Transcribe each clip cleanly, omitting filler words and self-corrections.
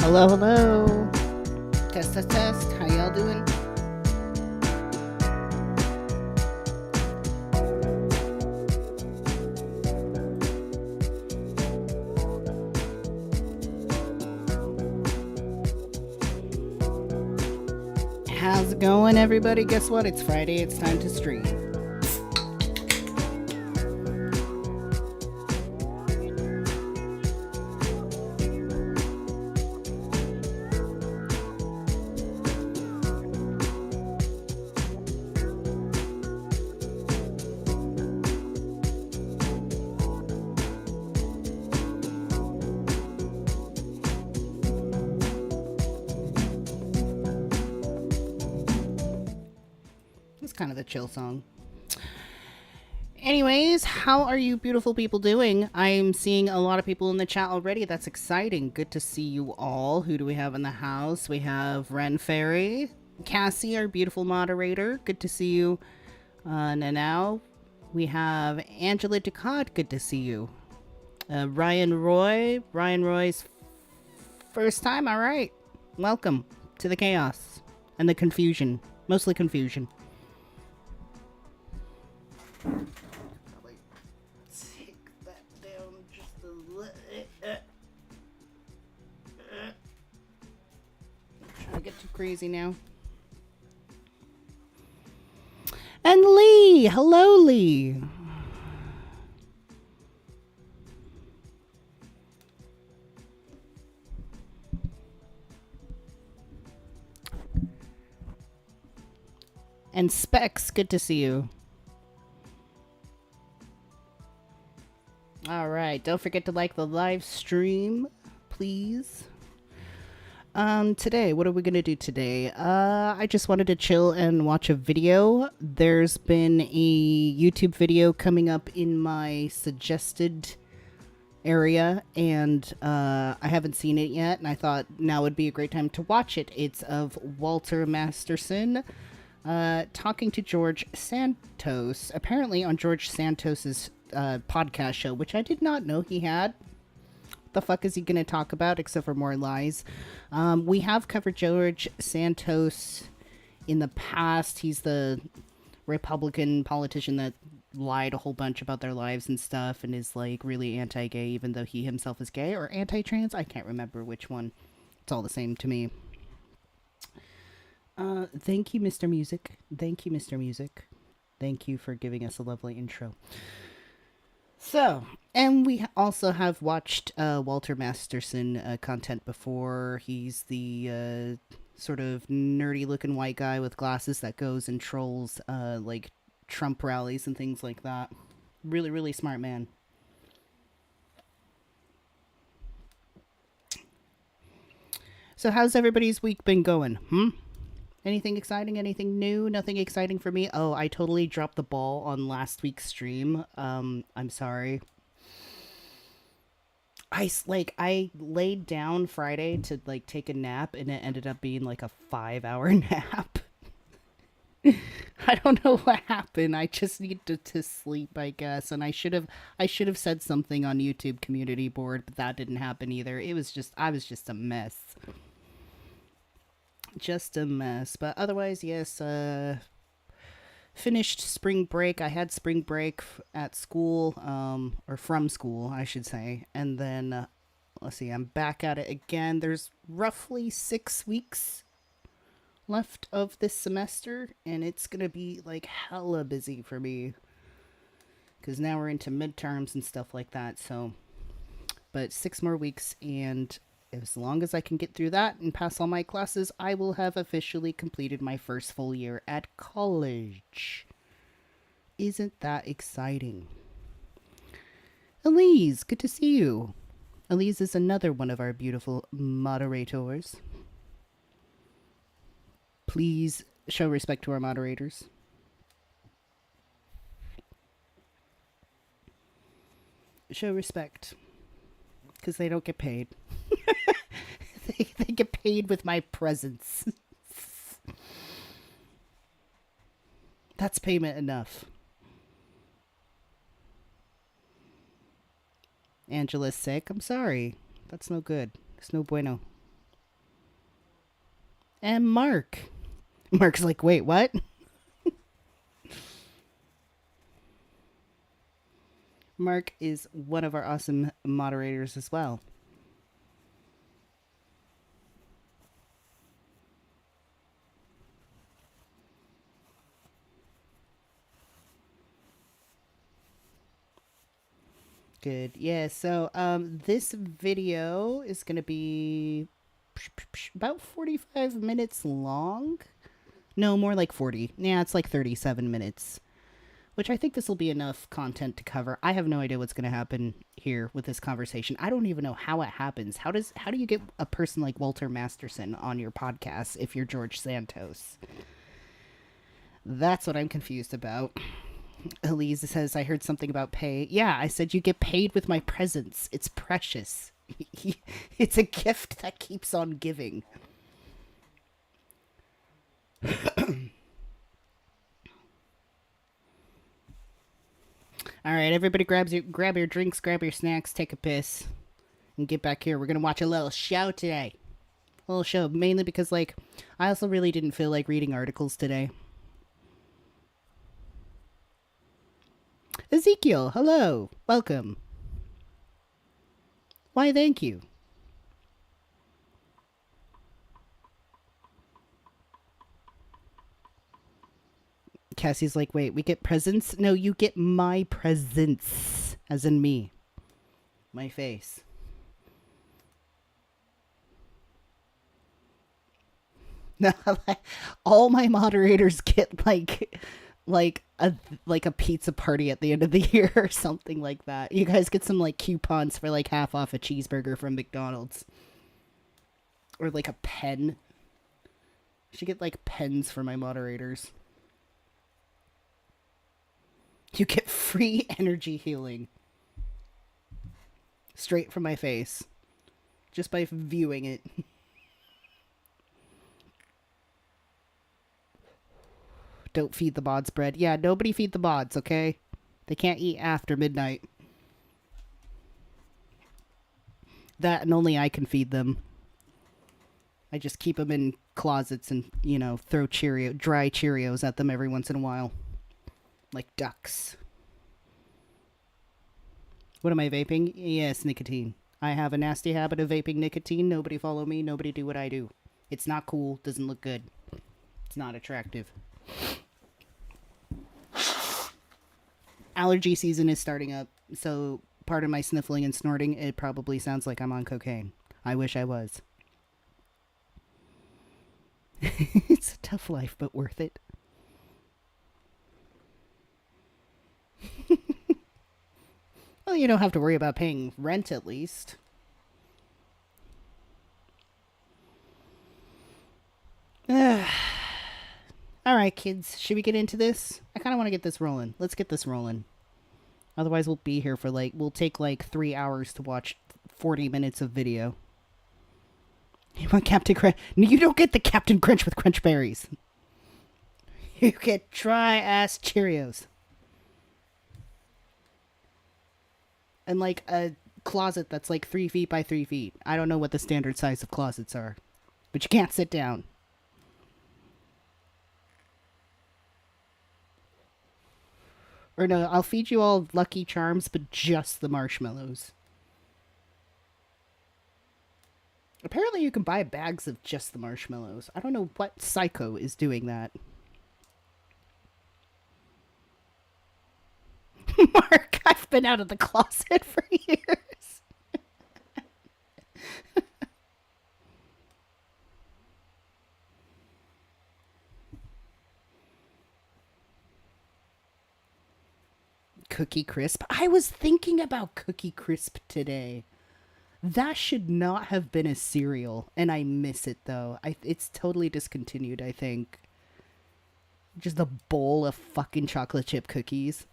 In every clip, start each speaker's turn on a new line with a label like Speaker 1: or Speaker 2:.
Speaker 1: Hello, hello. Test, test, test. How y'all doing? How's it going, everybody? Guess what? It's Friday. It's time to stream. It's kind of a chill song. Anyways, how are you beautiful people doing? I'm seeing a lot of people in the chat already. That's exciting. Good to see you all. Who do we have in the house? We have Ren Fairy, Cassie, our beautiful moderator. Good to see you. Now we have Angela Ducat. Good to see you. Ryan Roy's first time. All right. Welcome to the chaos and the confusion. Mostly confusion. Probably take that down just a little. Trying to get too crazy now. And Lee, hello, Lee. And Specs, good to see you. All right, don't forget to like the live stream, please. Today, what are we gonna do today? I just wanted to chill and watch a video. There's been a YouTube video coming up in my suggested area, and I haven't seen it yet, and I thought now would be a great time to watch it. It's of Walter Masterson talking to George Santos, apparently on George Santos's podcast show, which I did not know he had. What the fuck is he going to talk about except for more lies? We have covered George Santos in the past. He's the Republican politician that lied a whole bunch about their lives and stuff and is like really anti-gay, even though he himself is gay, or anti-trans. I can't remember which one. It's all the same to me. Thank you, Mr. Music. Thank you, Mr. Music. Thank you for giving us a lovely intro. So, and we also have watched Walter Masterson content before. He's the sort of nerdy-looking white guy with glasses that goes and trolls like Trump rallies and things like that. Really, really smart man. So how's everybody's week been going? Anything exciting? Anything new? Nothing exciting for me? Oh, I totally dropped the ball on last week's stream. I'm sorry. I laid down Friday to like take a nap, and it ended up being like a 5-hour nap. I don't know what happened. I just needed to sleep, I guess, and I should have said something on YouTube community board, but that didn't happen either. I was just a mess. Just a mess. But otherwise, yes, finished spring break. I had spring break at school, or from school, I should say. And then, let's see, I'm back at it again. There's roughly 6 weeks left of this semester, and it's going to be like hella busy for me. Because now we're into midterms and stuff like that, so. But 6 more weeks, and as long as I can get through that and pass all my classes, I will have officially completed my first full year at college. Isn't that exciting? Elise, good to see you. Elise is another one of our beautiful moderators. Please show respect to our moderators. Show respect. Because they don't get paid. They get paid with my presence. That's payment enough. Angela's sick. I'm sorry. That's no good. It's no bueno. and Mark. Mark's like, wait, what? Mark is one of our awesome moderators as well. Good. Yeah, so this video is going to be about 45 minutes long. No, more like 40. Yeah, it's like 37 minutes. Which I think this will be enough content to cover. I have no idea what's going to happen here with this conversation. I don't even know how it happens. How do you get a person like Walter Masterson on your podcast if you're George Santos? That's what I'm confused about. Elise says, I heard something about pay. Yeah, I said you get paid with my presence. It's precious. It's a gift that keeps on giving. All right, everybody grab your drinks, grab your snacks, take a piss, and get back here. We're going to watch a little show today. A little show, mainly because, like, I also really didn't feel like reading articles today. Ezekiel, hello. Welcome. Why, thank you. Cassie's like, wait, we get presents? No, you get my presents, as in me. My face. No, all my moderators get like a pizza party at the end of the year or something like that. You guys get some like coupons for like half off a cheeseburger from McDonald's. Or like a pen. I should get like pens for my moderators. You get free energy healing. Straight from my face. Just by viewing it. Don't feed the mods bread. Yeah, nobody feed the mods, okay? They can't eat after midnight. That and only I can feed them. I just keep them in closets and, you know, throw dry Cheerios at them every once in a while. Like ducks. What am I vaping? Yes, nicotine. I have a nasty habit of vaping nicotine. Nobody follow me. Nobody do what I do. It's not cool. Doesn't look good. It's not attractive. Allergy season is starting up, so part of my sniffling and snorting, it probably sounds like I'm on cocaine. I wish I was. It's a tough life, but worth it. Well, you don't have to worry about paying rent, at least. Alright, kids. Should we get into this? I kind of want to get this rolling. Let's get this rolling. Otherwise, we'll be here for we'll take 3 hours to watch 40 minutes of video. You want Captain Crunch? No, you don't get the Captain Crunch with Crunch Berries. You get dry-ass Cheerios. And a closet that's 3 feet by 3 feet. I don't know what the standard size of closets are. But you can't sit down. Or no, I'll feed you all Lucky Charms, but just the marshmallows. Apparently you can buy bags of just the marshmallows. I don't know what psycho is doing that. Mark, I've been out of the closet for years. Cookie Crisp. I was thinking about Cookie Crisp today. That should not have been a cereal, and I miss it though. It's totally discontinued, I think. Just a bowl of fucking chocolate chip cookies.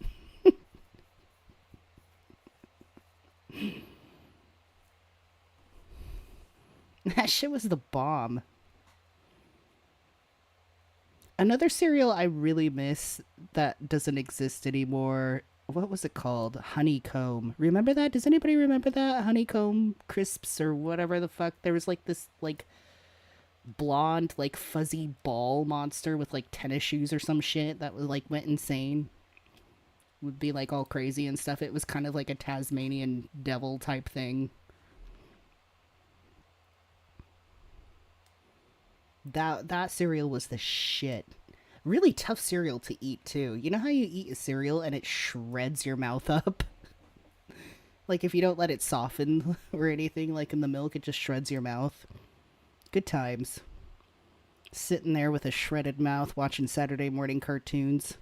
Speaker 1: That shit was the bomb. Another cereal I really miss that doesn't exist anymore. What was it called? Honeycomb. Remember that? Does anybody remember that? Honeycomb crisps or whatever the fuck. There was this blonde, like, fuzzy ball monster with, like, tennis shoes or some shit that was, like, went insane. Would be, like, all crazy and stuff. It was kind of like a Tasmanian devil type thing. That cereal was the shit. Really tough cereal to eat, too. You know how you eat a cereal and it shreds your mouth up? Like, if you don't let it soften or anything, like in the milk, it just shreds your mouth. Good times. Sitting there with a shredded mouth watching Saturday morning cartoons.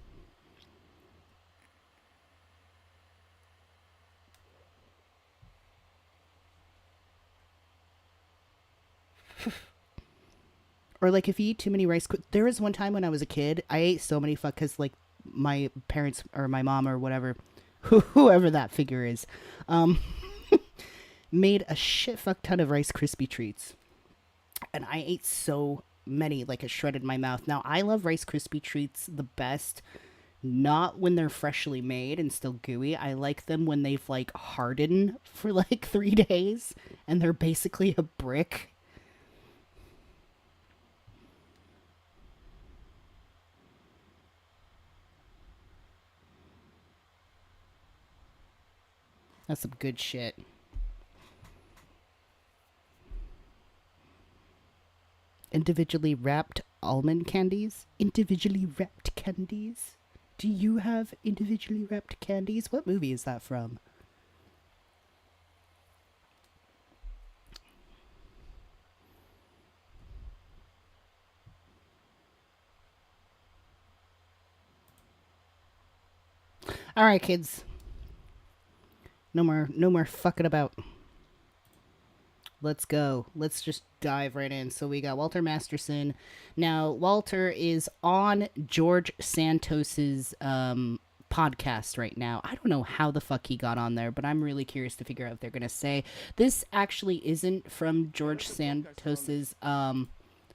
Speaker 1: Or, like, if you eat too many Rice... There was one time when I was a kid, I ate so many because, like, my parents or my mom or whatever, whoever that figure is, made a shit fuck ton of Rice Krispie treats. And I ate so many, like, it shredded my mouth. Now, I love Rice Krispie treats the best, not when they're freshly made and still gooey. I like them when they've, like, hardened for, like, 3 days and they're basically a brick. That's some good shit. Individually wrapped almond candies? Individually wrapped candies? Do you have individually wrapped candies? What movie is that from? All right, kids. No more fucking about. Let's go. Let's just dive right in. So we got Walter Masterson. Now, Walter is on George Santos's podcast right now. I don't know how the fuck he got on there, but I'm really curious to figure out what they're going to say. This actually isn't from George Santos's...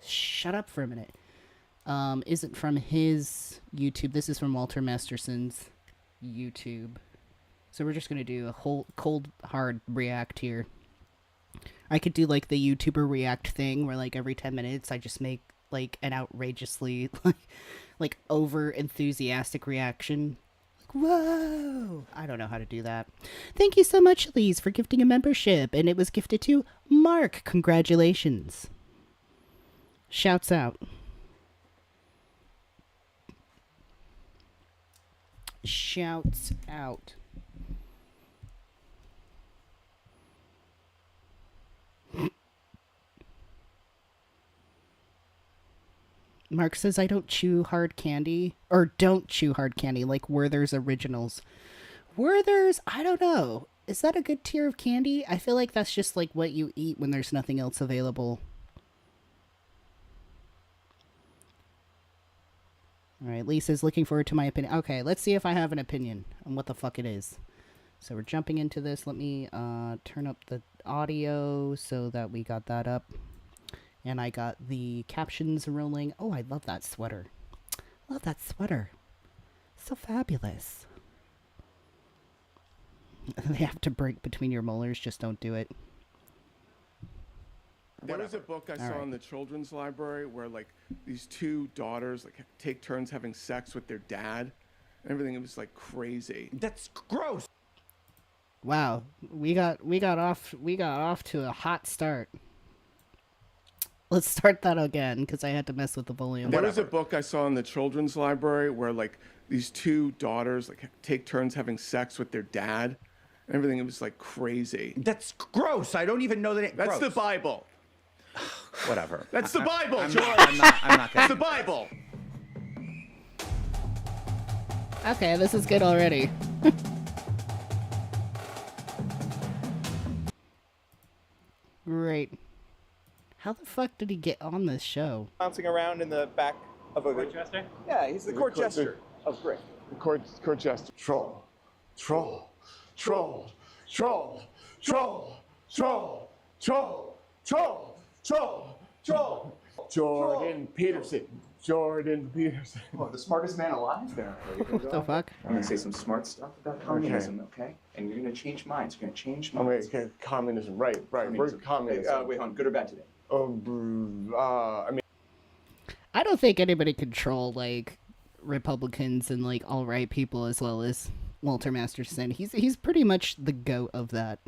Speaker 1: shut up for a minute. Isn't from his YouTube. This is from Walter Masterson's YouTube. So we're just going to do a whole cold, hard react here. I could do, like, the YouTuber react thing where, like, every 10 minutes I just make, like, an outrageously, like over-enthusiastic reaction. Like, whoa! I don't know how to do that. Thank you so much, Elise, for gifting a membership. And it was gifted to Mark. Congratulations. Shouts out. Shouts out. Mark says I don't chew hard candy. Or don't chew hard candy, like Werther's Originals. Werther's? I don't know. Is that a good tier of candy? I feel like that's just like what you eat when there's nothing else available. Alright, Lisa's looking forward to my opinion. Okay, let's see if I have an opinion on what the fuck it is. So we're jumping into this. Let me turn up the audio so that we got that up. And I got the captions rolling. Oh, I love that sweater. Love that sweater. So fabulous. They have to break between your molars. Just don't do it.
Speaker 2: There was a book I saw in the children's library where, like, these two daughters, like, take turns having sex with their dad. And everything, it was, like, crazy.
Speaker 3: That's gross.
Speaker 1: Wow, we got off to a hot start. Let's start that again, because I had to mess with the volume.
Speaker 2: There was a book I saw in the children's library where, like, these two daughters, like, take turns having sex with their dad. And everything, it was, like, crazy.
Speaker 3: That's gross. I don't even know that
Speaker 2: That's
Speaker 3: gross.
Speaker 2: the Bible.
Speaker 3: Whatever.
Speaker 2: That's the Bible, George.
Speaker 3: I'm not
Speaker 2: It's the Bible.
Speaker 1: Okay, this is good already. Great. How the fuck did he get on this show?
Speaker 4: Bouncing around in the back of a
Speaker 5: Court jester?
Speaker 4: Yeah, he's the court jester of Brick.
Speaker 2: The court jester.
Speaker 6: Troll, troll, troll, troll, troll, troll, troll, troll, troll, troll.
Speaker 2: Jordan Peterson. Jordan Peterson.
Speaker 4: Well, the smartest man alive there.
Speaker 1: What the fuck?
Speaker 4: I'm gonna say some smart stuff about communism, okay? And you're gonna change minds. You're gonna change
Speaker 2: Oh,
Speaker 4: minds.
Speaker 2: wait, okay, communism. Right. We're communism.
Speaker 4: Wait, hold on. Good or bad today?
Speaker 6: I mean,
Speaker 1: I don't think anybody can troll like Republicans and like alt-right people as well as Walter Masterson. He's pretty much the goat of that.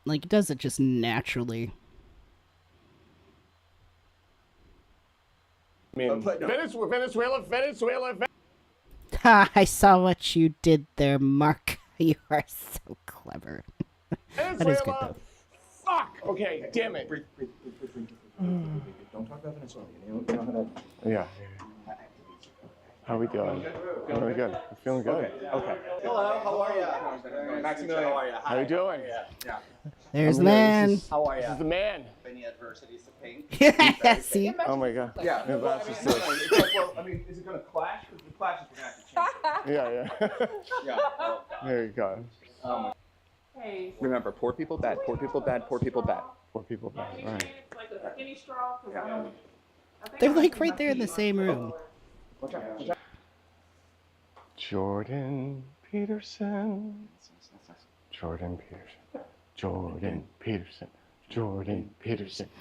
Speaker 1: Like, he does it just naturally.
Speaker 6: Venezuela.
Speaker 1: Ha! I saw what you did there, Mark. You are so clever. That is good though.
Speaker 6: Fuck. Okay, damn it.
Speaker 4: Breathe. Don't talk about Venezuela. You know how that
Speaker 6: Yeah. How are we doing? Really good. I'm feeling good.
Speaker 4: Okay. Hello, how are you? Maximilian, how are you?
Speaker 6: How you doing?
Speaker 4: Yeah.
Speaker 1: There's the man.
Speaker 4: How are you?
Speaker 6: This is the man.
Speaker 4: Any adversities to paint?
Speaker 1: See?
Speaker 6: Oh my god.
Speaker 4: Yeah.
Speaker 6: Yeah,
Speaker 4: Well,
Speaker 6: that's just
Speaker 4: it's like, well, I mean, is it going to clash? Because the clashes we're going to have to change.
Speaker 6: Yeah.
Speaker 4: Yeah.
Speaker 6: There you go.
Speaker 4: Remember, poor people bad, poor people bad, poor people bad.
Speaker 6: Poor people back. All right.
Speaker 1: They're like right there in the same room.
Speaker 6: Jordan Peterson. Jordan Peterson. Jordan Peterson. Jordan Peterson.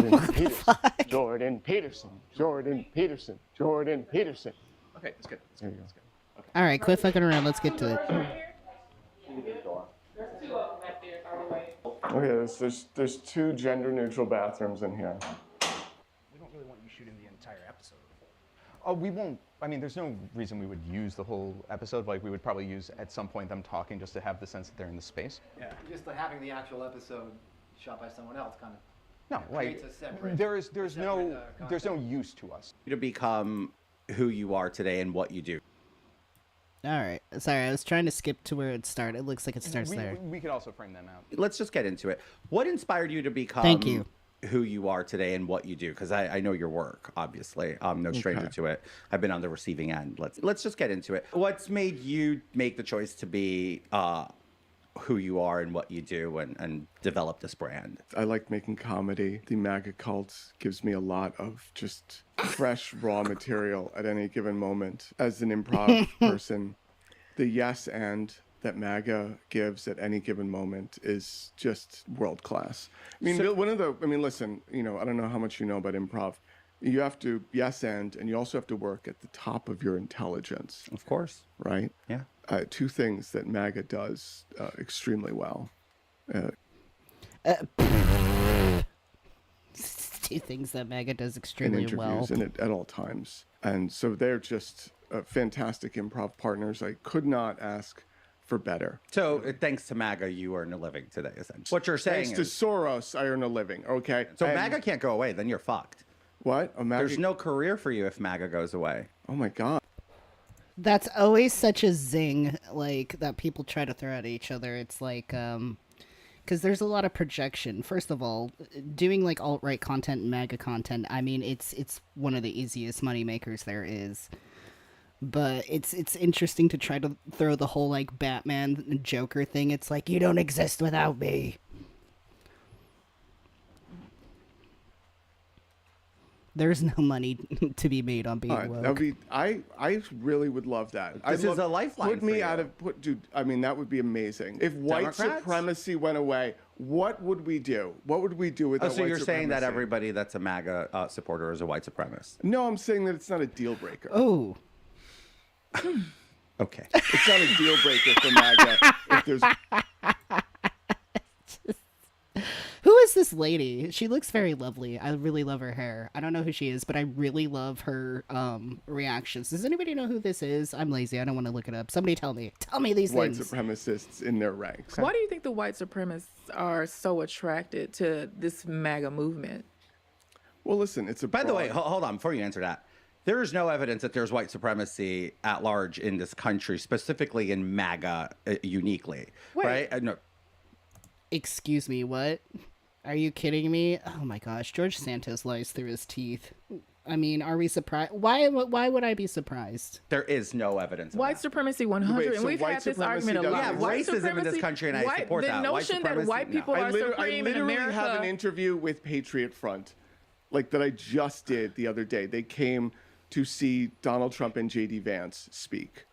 Speaker 6: Jordan Peterson. Jordan Peterson. Jordan Peterson. Jordan Peterson.
Speaker 4: Okay, that's good.
Speaker 6: There you go.
Speaker 1: All right, quit fucking around. Let's get to it.
Speaker 6: Okay, there's two gender-neutral bathrooms in here.
Speaker 5: We don't really want you shooting the entire episode. Oh, we won't. I mean, there's no reason we would use the whole episode. Like, we would probably use at some point them talking just to have the sense that they're in the space.
Speaker 7: Yeah, just like having the actual episode shot by someone else kind of
Speaker 5: No, like
Speaker 7: creates a separate.
Speaker 5: there's no use to us.
Speaker 3: To become who you are today and what you do.
Speaker 1: All right. Sorry, I was trying to skip to where it started. It looks like it starts there.
Speaker 5: We could also frame them out.
Speaker 3: Let's just get into it. What inspired you to become
Speaker 1: Thank you.
Speaker 3: who you are today and what you do? Because I know your work, obviously. I'm no stranger to it. I've been on the receiving end. Let's just get into it. What's made you make the choice to be who you are and what you do and develop this brand?
Speaker 2: I like making comedy. The MAGA cult gives me a lot of just fresh, raw material at any given moment. As an improv person, the yes and that MAGA gives at any given moment is just world class. I mean, listen, I don't know how much you know about improv. You have to yes and you also have to work at the top of your intelligence.
Speaker 3: Of course.
Speaker 2: Right?
Speaker 3: Yeah.
Speaker 2: Two things that MAGA does extremely well.
Speaker 1: Two things that MAGA does
Speaker 2: In
Speaker 1: extremely well.
Speaker 2: interviews and at all times. And so they're just fantastic improv partners. I could not ask for better.
Speaker 3: So thanks to MAGA, you earn a living today, essentially. What you're saying
Speaker 2: Thanks to
Speaker 3: is...
Speaker 2: Soros, I earn a living, okay?
Speaker 3: So
Speaker 2: And-
Speaker 3: MAGA can't go away, then you're fucked.
Speaker 2: What? A MAGA?
Speaker 3: There's no career for you if MAGA goes away.
Speaker 2: Oh my God.
Speaker 1: That's always such a zing, like, that people try to throw at each other. It's like, because there's a lot of projection. First of all, doing, like, alt-right content and MAGA content, I mean, it's one of the easiest money makers there is. But it's interesting to try to throw the whole, like, Batman Joker thing. It's like, you don't exist without me. There's no money to be made on being woke.
Speaker 2: That would be. I really would love that.
Speaker 3: This is a lifeline
Speaker 2: Put me
Speaker 3: for
Speaker 2: out
Speaker 3: you.
Speaker 2: of dude. I mean, that would be amazing. If white
Speaker 3: Democrats?
Speaker 2: supremacy went away, what would we do? What would we do without
Speaker 3: Oh, so
Speaker 2: white
Speaker 3: you're saying that
Speaker 2: supremacy?
Speaker 3: everybody that's a MAGA supporter is a white supremacist?
Speaker 2: No, I'm saying that it's not a deal breaker.
Speaker 1: Oh.
Speaker 3: Okay.
Speaker 2: It's not a deal breaker for MAGA. If there's
Speaker 1: Who is this lady? She looks very lovely. I really love her hair. I don't know who she is, but I really love her reactions. Does anybody know who this is? I'm lazy. I don't want to look it up. Somebody tell me. Tell me these
Speaker 2: white
Speaker 1: things.
Speaker 2: supremacists in their ranks.
Speaker 8: Why do you think the white supremacists are so attracted to this MAGA movement?
Speaker 2: Well, listen, it's a.
Speaker 3: By the way,
Speaker 2: broad-
Speaker 3: hold on, before you answer that. There is no evidence that there's white supremacy at large in this country, specifically in MAGA uniquely.
Speaker 8: Wait.
Speaker 3: Right? No.
Speaker 1: Excuse me, what? Are you kidding me? Oh my gosh, George Santos lies through his teeth. I mean, are we surprised? Why would I be surprised?
Speaker 3: There is no evidence of
Speaker 8: White
Speaker 3: that.
Speaker 8: supremacy 100,
Speaker 2: Wait,
Speaker 8: and
Speaker 2: so
Speaker 8: we've
Speaker 2: white
Speaker 8: had this
Speaker 2: supremacy
Speaker 8: argument a lot.
Speaker 2: doesn't
Speaker 3: Yeah,
Speaker 2: exist?
Speaker 3: racism in this country, and I support
Speaker 8: the
Speaker 3: that. White
Speaker 8: notion that
Speaker 3: supremacy,
Speaker 8: white
Speaker 3: no.
Speaker 8: people are
Speaker 2: I
Speaker 8: supreme in
Speaker 2: literally
Speaker 8: America.
Speaker 2: have an interview with Patriot Front, like that I just did the other day. They came to see Donald Trump and J.D. Vance speak,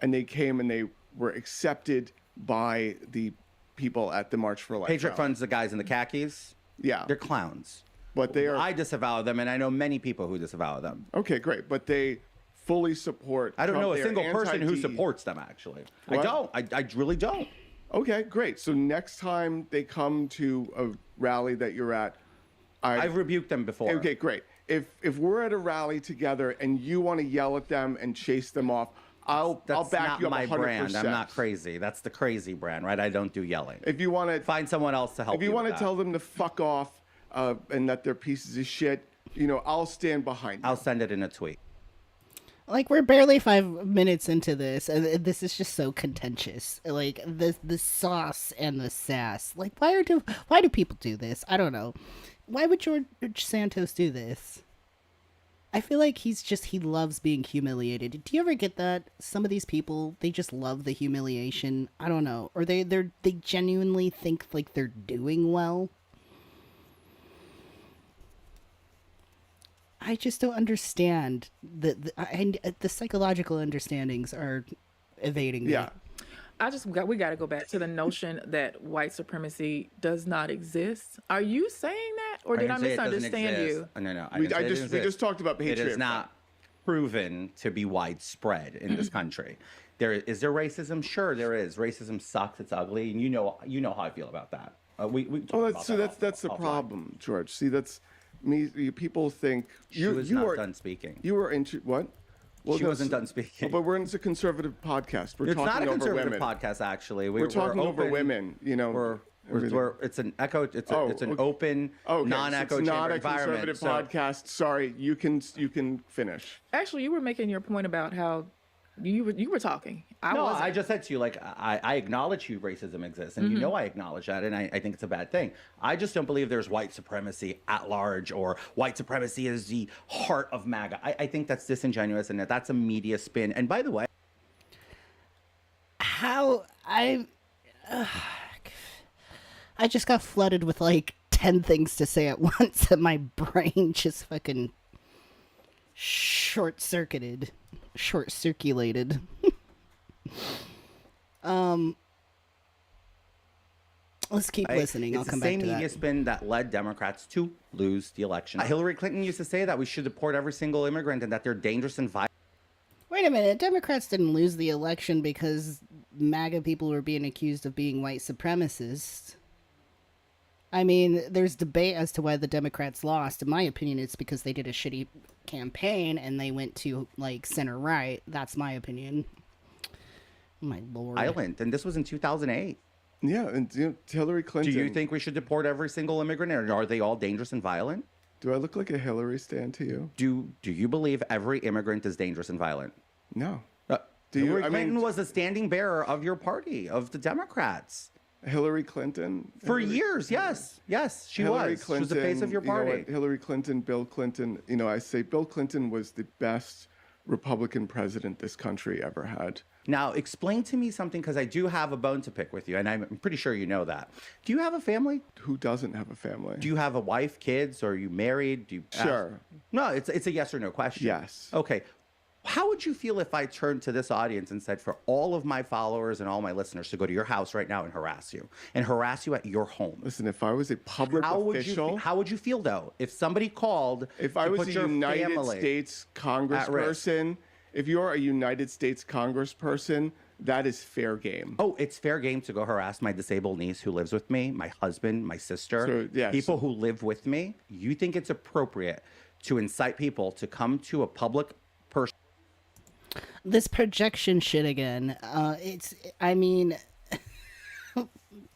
Speaker 2: and they came and they were accepted by the people at the March for Life.
Speaker 3: Patriot
Speaker 2: rally.
Speaker 3: funds the guys in the khakis.
Speaker 2: Yeah.
Speaker 3: They're clowns.
Speaker 2: But they are.
Speaker 3: I disavow them, and I know many people who disavow them.
Speaker 2: Okay, great. But they fully support.
Speaker 3: I don't
Speaker 2: Trump.
Speaker 3: know a
Speaker 2: They are
Speaker 3: single person who
Speaker 2: anti-DE.
Speaker 3: supports them, actually. I
Speaker 2: What?
Speaker 3: don't. I really don't.
Speaker 2: Okay, great. So next time they come to a rally that you're at,
Speaker 3: I've rebuked them before.
Speaker 2: Okay, great. If we're at a rally together and you want to yell at them and chase them off, I'll
Speaker 3: That's
Speaker 2: back
Speaker 3: not
Speaker 2: you up
Speaker 3: my
Speaker 2: 100%.
Speaker 3: brand. I'm not crazy. That's the crazy brand, right? I don't do yelling.
Speaker 2: If you want to
Speaker 3: Find someone else to help
Speaker 2: if you
Speaker 3: with
Speaker 2: want to
Speaker 3: that.
Speaker 2: tell them to fuck off and that they're pieces of shit, I'll stand behind you.
Speaker 3: I'll send it in a tweet.
Speaker 1: Like, we're barely 5 minutes into this, and this is just so contentious. Like, the sauce and the sass. Like, why do people do this? I don't know. Why would George Santos do this? I feel like he loves being humiliated. Do you ever get that? Some of these people, they just love the humiliation. I don't know. Or they genuinely think like they're doing well. I just don't understand. The psychological understandings are evading me.
Speaker 2: Yeah.
Speaker 8: We got to go back to the notion that white supremacy does not exist. Are you saying that, or did I
Speaker 3: didn't say it doesn't
Speaker 8: misunderstand you?
Speaker 3: exist. No.
Speaker 2: We just talked about
Speaker 3: It
Speaker 2: patriot.
Speaker 3: is not proven to be widespread in this country. Is there racism? Sure, there is. Racism sucks. It's ugly, and you know how I feel about that. We talked about
Speaker 2: That's the
Speaker 3: offline.
Speaker 2: problem, George. See, that's me. People think
Speaker 3: She was not done speaking.
Speaker 2: You were into what? Well,
Speaker 3: She wasn't done speaking.
Speaker 2: But it's a conservative podcast. We're
Speaker 3: It's
Speaker 2: talking
Speaker 3: not a
Speaker 2: over
Speaker 3: conservative
Speaker 2: women.
Speaker 3: podcast, actually.
Speaker 2: We're talking over
Speaker 3: open.
Speaker 2: women.
Speaker 3: It's an echo. It's an open,
Speaker 2: Okay,
Speaker 3: non-echo
Speaker 2: so it's
Speaker 3: chamber
Speaker 2: not a
Speaker 3: environment.
Speaker 2: conservative
Speaker 3: so-
Speaker 2: podcast. Sorry, you can finish.
Speaker 8: Actually, you were making your point about how you were talking.
Speaker 3: I just said to you, like, I acknowledge racism exists, and I acknowledge that, and I think it's a bad thing. I just don't believe there's white supremacy at large, or white supremacy is the heart of MAGA. I think that's disingenuous, and that's a media spin. And by the way,
Speaker 1: I just got flooded with like 10 things to say at once, and my brain just fucking short-circuited. Let's keep listening. I'll come back to
Speaker 3: It's the same media
Speaker 1: that.
Speaker 3: spin that led Democrats to lose the election. Hillary Clinton used to say that we should deport every single immigrant and that they're dangerous and violent.
Speaker 1: Wait a minute. Democrats didn't lose the election because MAGA people were being accused of being white supremacists. I mean, there's debate as to why the Democrats lost. In my opinion, it's because they did a shitty campaign and they went to, like, center-right. That's my opinion. My lord.
Speaker 3: Violent, and this was in 2008.
Speaker 2: Yeah, and Hillary Clinton.
Speaker 3: Do you think we should deport every single immigrant, or are they all dangerous and violent?
Speaker 2: Do I look like a Hillary stand to you?
Speaker 3: Do you believe every immigrant is dangerous and violent?
Speaker 2: No.
Speaker 3: Hillary Clinton was a standing bearer of your party, of the Democrats.
Speaker 2: Hillary Clinton?
Speaker 3: For years, yes, she
Speaker 2: Hillary
Speaker 3: was.
Speaker 2: Clinton,
Speaker 3: She was the face of your
Speaker 2: you know
Speaker 3: party.
Speaker 2: what, Hillary Clinton, Bill Clinton. I say Bill Clinton was the best Republican president this country ever had.
Speaker 3: Now, explain to me something, because I do have a bone to pick with you, and I'm pretty sure you know that. Do you have a family?
Speaker 2: Who doesn't have a family?
Speaker 3: Do you have a wife, kids, or are you married? Do you
Speaker 2: Sure.
Speaker 3: No, it's a yes or no question.
Speaker 2: Yes.
Speaker 3: Okay. How would you feel if I turned to this audience and said, for all of my followers and all my listeners to go to your house right now and harass you at your home?
Speaker 2: Listen, if I was a public official,
Speaker 3: how would you feel, though, if somebody called?
Speaker 2: if I was a United States congressperson, if you're a United States congressperson, that is fair game.
Speaker 3: Oh, it's fair game to go harass my disabled niece who lives with me, my husband, my sister,
Speaker 2: So, yes.
Speaker 3: people who live with me. You think it's appropriate to incite people to come to a public person?
Speaker 1: This projection shit again. I mean,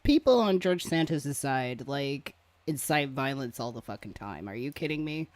Speaker 1: people on George Santos' side, like, incite violence all the fucking time. Are you kidding me?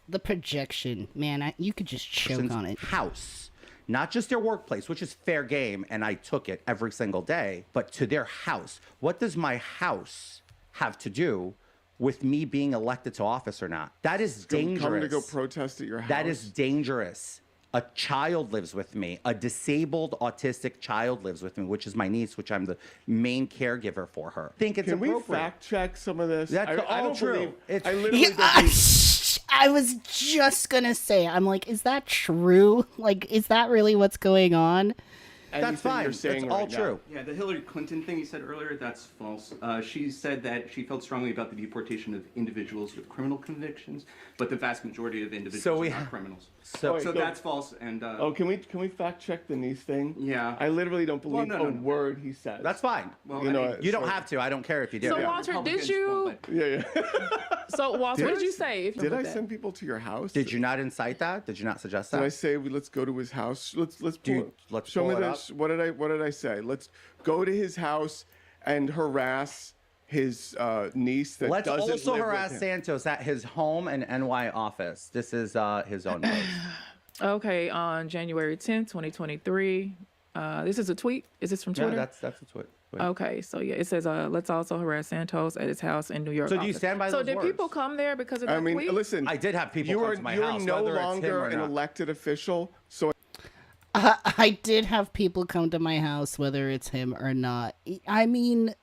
Speaker 1: The projection, man, you could just choke on it.
Speaker 3: House, not just their workplace, which is fair game, and I took it every single day, but to their house. What does my house have to do with me being elected to office or not? That is dangerous.
Speaker 2: Come to go protest at your house.
Speaker 3: That is dangerous. A child lives with me. A disabled autistic child lives with me, which is my niece, which I'm the main caregiver for her. I think it's
Speaker 2: Can we
Speaker 3: appropriate.
Speaker 2: fact check some of this?
Speaker 3: That's
Speaker 2: I
Speaker 3: all
Speaker 2: don't
Speaker 3: true.
Speaker 2: believe.
Speaker 3: It's-
Speaker 2: I literally don't believe.
Speaker 1: I was just gonna say, I'm like, is that true? Like, is that really what's going on?
Speaker 2: anything
Speaker 3: That's fine.
Speaker 2: you're saying
Speaker 3: That's all
Speaker 2: right now.
Speaker 3: true.
Speaker 9: Yeah, the Hillary Clinton thing you said earlier, that's false. She said that she felt strongly about the deportation of individuals with criminal convictions, but the vast majority of individuals are not criminals.
Speaker 3: So
Speaker 9: So that's false. And
Speaker 2: Oh, can we fact check the niece thing?
Speaker 9: Yeah.
Speaker 2: I literally don't believe
Speaker 9: no.
Speaker 2: a word he says.
Speaker 3: that's fine.
Speaker 9: well,
Speaker 2: you
Speaker 9: I
Speaker 2: know,
Speaker 9: mean,
Speaker 3: You don't have to. I don't care if you do.
Speaker 8: So,
Speaker 9: yeah,
Speaker 8: Walter, did
Speaker 9: Republicans
Speaker 8: you?
Speaker 9: won't let-
Speaker 2: Yeah.
Speaker 8: So, Walter, what did you say? If
Speaker 2: Did I
Speaker 8: that?
Speaker 2: send people to your house?
Speaker 3: Did you not incite that? Did you not suggest that?
Speaker 2: Did I say let's go to his house? Let's
Speaker 3: Dude,
Speaker 2: pull,
Speaker 3: let's
Speaker 2: show
Speaker 3: pull
Speaker 2: me
Speaker 3: it
Speaker 2: this.
Speaker 3: up.
Speaker 2: What did I say? Let's go to his house and harass his niece that
Speaker 3: Let's
Speaker 2: doesn't
Speaker 3: also
Speaker 2: live
Speaker 3: harass
Speaker 2: with him.
Speaker 3: Santos at his home and NY office. This is his own post.
Speaker 8: Okay, on January 10th, 2023. This is a tweet. Is this from
Speaker 3: Yeah,
Speaker 8: Twitter?
Speaker 3: that's a tweet.
Speaker 8: Okay, so yeah, it says, let's also harass Santos at his house in New York.
Speaker 3: So do you
Speaker 8: office.
Speaker 3: stand by
Speaker 8: So
Speaker 3: those
Speaker 8: did
Speaker 3: words?
Speaker 8: people come there because of that
Speaker 2: I mean,
Speaker 8: tweet?
Speaker 2: listen.
Speaker 3: I did have people
Speaker 2: you
Speaker 3: come
Speaker 2: are
Speaker 3: to my
Speaker 2: you're
Speaker 3: house,
Speaker 2: no
Speaker 3: whether it's him
Speaker 2: longer
Speaker 3: or
Speaker 2: an
Speaker 3: not.
Speaker 2: elected official, so
Speaker 1: I did have people come to my house, whether it's him or not. I mean,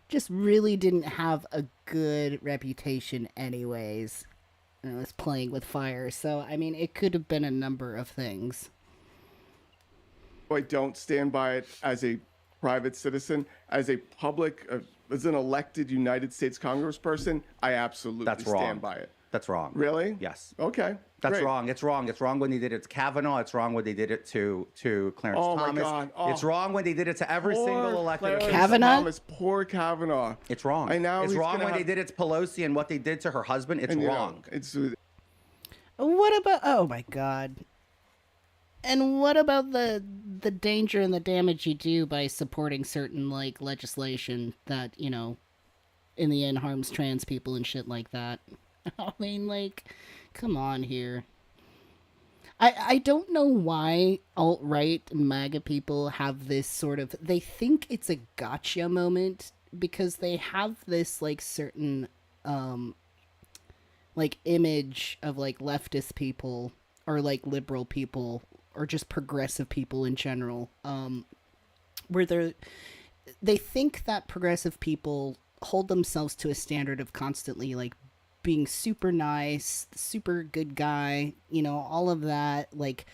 Speaker 1: just really didn't have a good reputation anyways. And I was playing with fire, so I mean, it could have been a number of things.
Speaker 2: I don't stand by it as a private citizen, as a public, as an elected United States Congressperson. I absolutely
Speaker 3: That's wrong.
Speaker 2: stand by it.
Speaker 3: That's wrong.
Speaker 2: Really?
Speaker 3: Yes.
Speaker 2: Okay.
Speaker 3: That's
Speaker 2: great.
Speaker 3: wrong. It's wrong. It's wrong when they did it to Kavanaugh. It's wrong when they did it to Clarence
Speaker 2: Oh, my
Speaker 3: Thomas.
Speaker 2: God. Oh.
Speaker 3: It's wrong when they did it to every
Speaker 2: Poor
Speaker 3: single elected
Speaker 2: Clarence
Speaker 3: official.
Speaker 1: Kavanaugh?
Speaker 2: Thomas, poor Kavanaugh.
Speaker 3: It's wrong.
Speaker 2: I know
Speaker 3: It's
Speaker 2: he's
Speaker 3: wrong
Speaker 2: gonna
Speaker 3: when they
Speaker 2: have-
Speaker 3: did it to Pelosi and what they did to her husband. It's
Speaker 2: and, you know,
Speaker 3: wrong.
Speaker 2: it's
Speaker 1: What about? Oh my god! And what about the danger and the damage you do by supporting certain like legislation that in the end harms trans people and shit like that? I mean, like, come on here. I don't know why alt-right and MAGA people have this sort of, they think it's a gotcha moment because they have this like certain like image of like leftist people or like liberal people or just progressive people in general, where they think that progressive people hold themselves to a standard of constantly like being super nice, super good guy, all of that. Like,